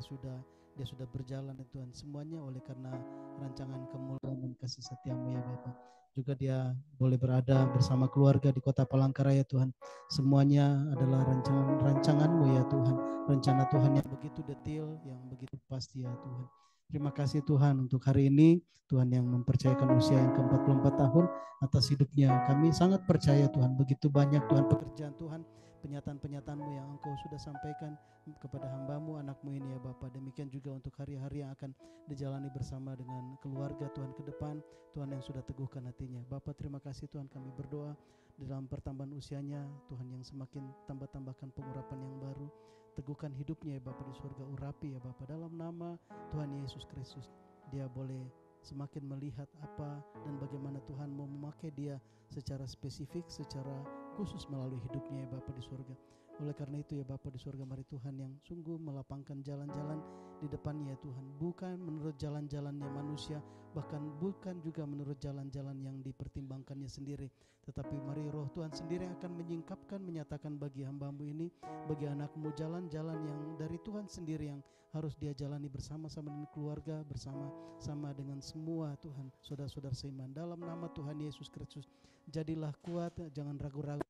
[SPEAKER 2] dia sudah berjalan ya Tuhan. Semuanya oleh karena rancangan kemuliaan dan kasih setiamu ya Bapa. Juga dia boleh berada bersama keluarga di kota Palangkaraya Tuhan. Semuanya adalah rancangan-rancanganmu ya Tuhan. Rencana Tuhan yang begitu detail, yang begitu pasti ya Tuhan. Terima kasih Tuhan untuk hari ini, Tuhan yang mempercayakan usia yang ke-44 tahun atas hidupnya. Kami sangat percaya Tuhan, begitu banyak Tuhan pekerjaan Tuhan, penyataan-penyataan-Mu yang Engkau sudah sampaikan kepada hamba-Mu, anak-Mu ini ya Bapa. Demikian juga untuk hari-hari yang akan dijalani bersama dengan keluarga Tuhan ke depan, Tuhan yang sudah teguhkan hatinya. Bapa terima kasih Tuhan, kami berdoa dalam pertambahan usianya, Tuhan yang semakin tambahkan pengurapan yang baru. Teguhkan hidupnya ya Bapa di surga, urapi ya Bapa dalam nama Tuhan Yesus Kristus. Dia boleh semakin melihat apa dan bagaimana Tuhan mau memakai dia secara spesifik, secara khusus melalui hidupnya ya Bapa di surga. Oleh karena itu ya Bapa di surga, mari Tuhan yang sungguh melapangkan jalan-jalan di depannya ya Tuhan, bukan menurut jalan-jalannya manusia, bahkan bukan juga menurut jalan-jalan yang dipertimbangkannya sendiri, tetapi mari Roh Tuhan sendiri akan menyingkapkan, menyatakan bagi hamba-Mu ini, bagi anak-Mu jalan-jalan yang dari Tuhan sendiri yang harus dia jalani bersama-sama dengan keluarga, bersama-sama dengan semua Tuhan, saudara-saudara seiman. Dalam nama Tuhan Yesus Kristus, jadilah kuat, jangan ragu-ragu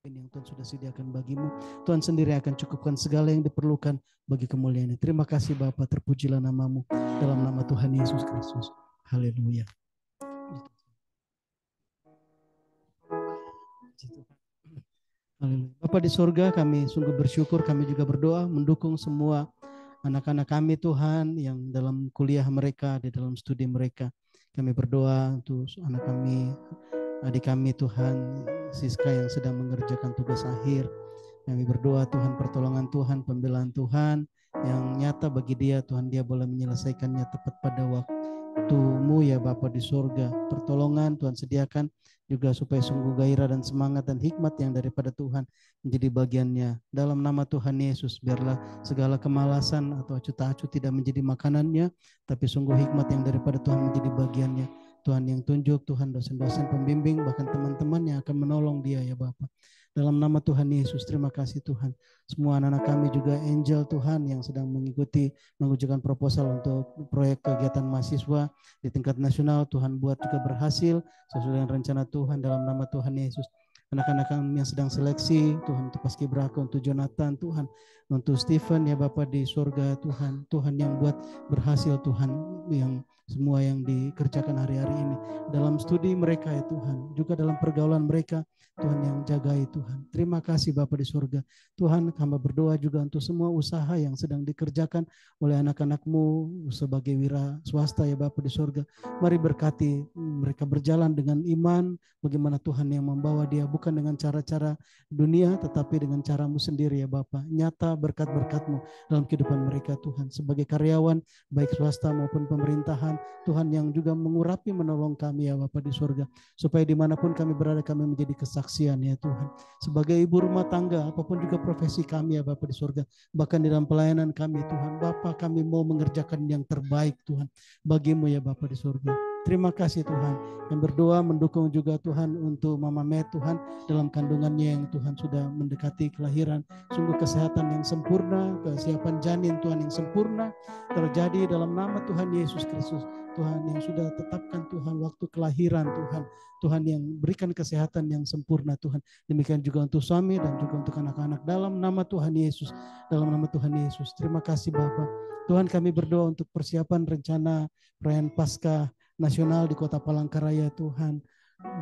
[SPEAKER 2] yang Tuhan sudah sediakan bagimu. Tuhan sendiri akan cukupkan segala yang diperlukan bagi kemuliaan. Terima kasih Bapa, terpujilah nama-Mu dalam nama Tuhan Yesus Kristus. Haleluya. Haleluya. Bapa di surga, kami sungguh bersyukur, kami juga berdoa mendukung semua anak-anak kami Tuhan yang dalam kuliah mereka, di dalam studi mereka. Kami berdoa untuk anak kami, adik kami Tuhan, Siska yang sedang mengerjakan tugas akhir. Kami berdoa Tuhan, pertolongan Tuhan, pembelaan Tuhan yang nyata bagi dia Tuhan, dia boleh menyelesaikannya tepat pada waktu-Mu ya Bapa di surga. Pertolongan Tuhan sediakan juga supaya sungguh gairah dan semangat dan hikmat yang daripada Tuhan menjadi bagiannya. Dalam nama Tuhan Yesus, biarlah segala kemalasan atau acuh-acuh tidak menjadi makanannya, tapi sungguh hikmat yang daripada Tuhan menjadi bagiannya. Tuhan yang tunjuk, Tuhan dosen-dosen pembimbing, bahkan teman-teman yang akan menolong dia ya Bapa. Dalam nama Tuhan Yesus, terima kasih Tuhan. Semua anak-anak kami juga angel Tuhan yang sedang mengajukan proposal untuk proyek kegiatan mahasiswa di tingkat nasional. Tuhan buat juga berhasil sesuai dengan rencana Tuhan dalam nama Tuhan Yesus. Anak-anak kami yang sedang seleksi Tuhan untuk Paskibraka, untuk Jonathan Tuhan, untuk Stephen ya Bapa di surga Tuhan. Tuhan yang buat berhasil Tuhan, yang semua yang dikerjakan hari-hari ini dalam studi mereka ya Tuhan, juga dalam pergaulan mereka Tuhan yang jagai Tuhan. Terima kasih Bapa di surga. Tuhan, hamba berdoa juga untuk semua usaha yang sedang dikerjakan oleh anak-anak-Mu sebagai wira swasta ya Bapa di surga. Mari berkati mereka berjalan dengan iman, bagaimana Tuhan yang membawa dia, bukan dengan cara-cara dunia tetapi dengan cara-Mu sendiri ya Bapa. Nyata berkat-berkat-Mu dalam kehidupan mereka Tuhan, sebagai karyawan baik swasta maupun pemerintahan. Tuhan yang juga mengurapi, menolong kami ya Bapa di surga, supaya dimanapun kami berada kami menjadi kesaksian ya Tuhan. Sebagai ibu rumah tangga, apapun juga profesi kami ya Bapa di surga, bahkan di dalam pelayanan kami Tuhan, Bapa kami mau mengerjakan yang terbaik Tuhan bagimu ya Bapa di surga. Terima kasih Tuhan. Yang berdoa mendukung juga Tuhan untuk Mama Met Tuhan dalam kandungannya yang Tuhan sudah mendekati kelahiran. Sungguh kesehatan yang sempurna, kesiapan janin Tuhan yang sempurna terjadi dalam nama Tuhan Yesus Kristus. Tuhan yang sudah tetapkan Tuhan waktu kelahiran Tuhan. Tuhan yang berikan kesehatan yang sempurna Tuhan. Demikian juga untuk suami dan juga untuk anak-anak dalam nama Tuhan Yesus. Dalam nama Tuhan Yesus. Terima kasih Bapa. Tuhan kami berdoa untuk persiapan rencana perayaan Paskah Nasional di Kota Palangkaraya Tuhan.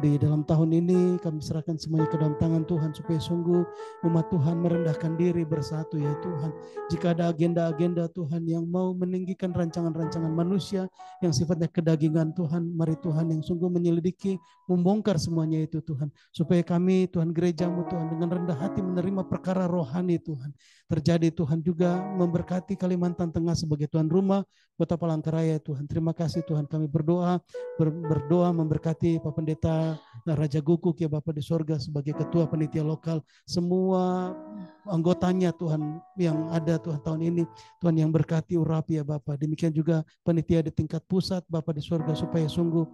[SPEAKER 2] Di dalam tahun ini kami serahkan semuanya ke dalam tangan Tuhan, supaya sungguh umat Tuhan merendahkan diri bersatu ya Tuhan. Jika ada agenda-agenda Tuhan yang mau meninggikan rancangan-rancangan manusia yang sifatnya kedagingan Tuhan, mari Tuhan yang sungguh menyelidiki, membongkar semuanya itu Tuhan, supaya kami Tuhan gerejamu Tuhan dengan rendah hati menerima perkara rohani Tuhan. Terjadi Tuhan juga memberkati Kalimantan Tengah sebagai tuan rumah Kota Palangkaraya Tuhan. Terima kasih Tuhan, kami berdoa memberkati Pak Pendeta Raja Guguk ya Bapak di sorga sebagai ketua panitia lokal, semua anggotanya Tuhan yang ada Tuhan tahun ini, Tuhan yang berkati urapi ya Bapak. Demikian juga panitia di tingkat pusat Bapak di sorga, supaya sungguh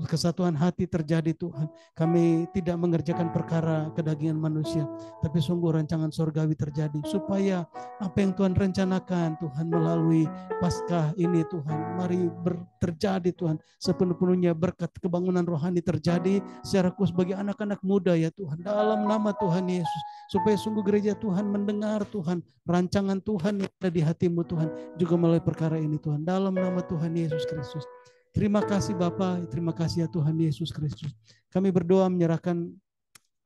[SPEAKER 2] kesatuan hati terjadi Tuhan. Kami tidak mengerjakan perkara kedagingan manusia, tapi sungguh rancangan sorgawi terjadi, supaya apa yang Tuhan rencanakan Tuhan melalui Paskah ini Tuhan, mari terjadi Tuhan sepenuh-penuhnya. Berkat kebangunan rohani terjadi secara khusus bagi anak-anak muda ya Tuhan, dalam nama Tuhan Yesus, supaya sungguh gereja Tuhan mendengar Tuhan rancangan Tuhan yang ada di hatimu Tuhan, juga melalui perkara ini Tuhan, dalam nama Tuhan Yesus Kristus. Terima kasih Bapa, terima kasih ya Tuhan Yesus Kristus. Kami berdoa menyerahkan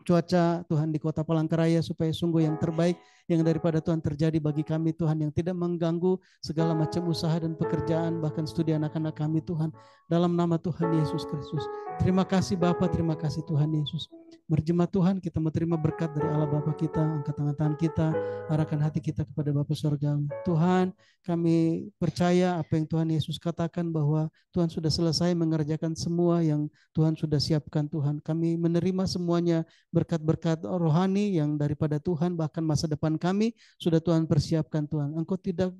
[SPEAKER 2] cuaca Tuhan di Kota Palangkaraya, supaya sungguh yang terbaik yang daripada Tuhan terjadi bagi kami Tuhan, yang tidak mengganggu segala macam usaha dan pekerjaan, bahkan studi anak-anak kami Tuhan, dalam nama Tuhan Yesus Kristus. Terima kasih Bapa, terima kasih Tuhan Yesus. Berjemaat Tuhan, kita mau terima berkat dari Allah Bapa kita, angkat tangan-tangan kita, arahkan hati kita kepada Bapa Surgawi. Tuhan, kami percaya apa yang Tuhan Yesus katakan, bahwa Tuhan sudah selesai mengerjakan semua yang Tuhan sudah siapkan Tuhan. Kami menerima semuanya, berkat-berkat rohani yang daripada Tuhan, bahkan masa depan kami sudah Tuhan persiapkan Tuhan. Engkau tidak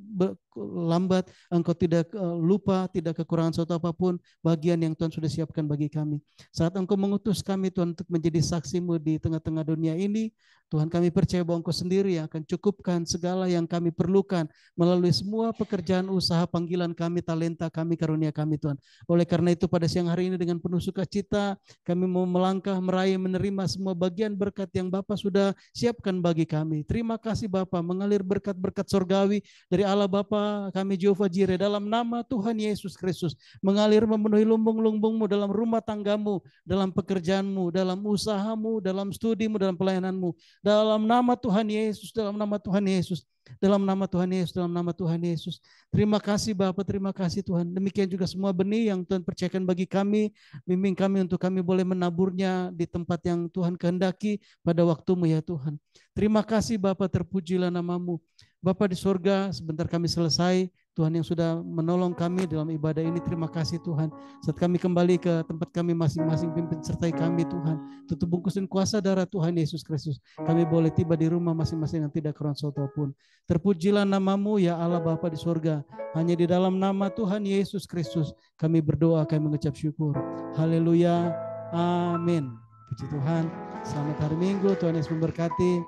[SPEAKER 2] lambat, Engkau tidak lupa, tidak kekurangan suatu apapun bagian yang Tuhan sudah siapkan bagi kami. Saat Engkau mengutus kami Tuhan untuk menjadi saksi-Mu di tengah-tengah dunia ini, Tuhan, kami percaya bahwa Engkau sendiri yang akan cukupkan segala yang kami perlukan melalui semua pekerjaan usaha panggilan kami, talenta kami, karunia kami Tuhan. Oleh karena itu pada siang hari ini dengan penuh sukacita kami mau melangkah meraih menerima semua bagian berkat yang Bapa sudah siapkan bagi kami. Terima kasih Bapa, mengalir berkat-berkat surgawi dari Allah Bapa kami Jehovah Jireh, dalam nama Tuhan Yesus Kristus, mengalir memenuhi lumbung-lumbung-Mu dalam rumah tanggamu, dalam pekerjaanmu, dalam usahamu, dalam studimu, dalam pelayananmu, dalam nama Tuhan Yesus, dalam nama Tuhan Yesus, dalam nama Tuhan Yesus, dalam nama Tuhan Yesus. Terima kasih Bapa, terima kasih Tuhan. Demikian juga semua benih yang Tuhan percayakan bagi kami, bimbing kami untuk kami boleh menaburnya di tempat yang Tuhan kehendaki pada waktu-Mu ya Tuhan. Terima kasih Bapa, terpujilah nama-Mu. Bapa di sorga, sebentar kami selesai, Tuhan yang sudah menolong kami dalam ibadah ini, terima kasih Tuhan. Saat kami kembali ke tempat kami masing-masing, pimpin sertai kami Tuhan. Tutup bungkusin kuasa darah Tuhan Yesus Kristus. Kami boleh tiba di rumah masing-masing yang tidak kurang suatu pun. Terpujilah nama-Mu ya Allah Bapa di sorga. Hanya di dalam nama Tuhan Yesus Kristus kami berdoa, kami mengucap syukur. Haleluya, amin. Puji Tuhan. Selamat hari Minggu, Tuhan Yesus memberkati.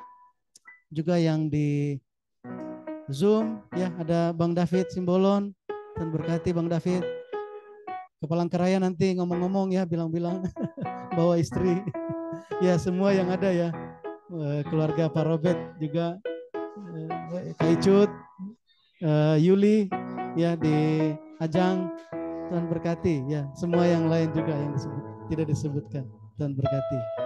[SPEAKER 2] Juga yang di Zoom ya, ada Bang David Simbolon, dan berkati Bang David. Ke Palangkaraya nanti ngomong-ngomong ya, bilang-bilang bawa istri. Ya semua yang ada ya, keluarga Pak Robert juga, Kak Icut, Yuli ya di Ajang, Tuhan berkati ya, semua yang lain juga yang disebut, tidak disebutkan, Tuhan berkati.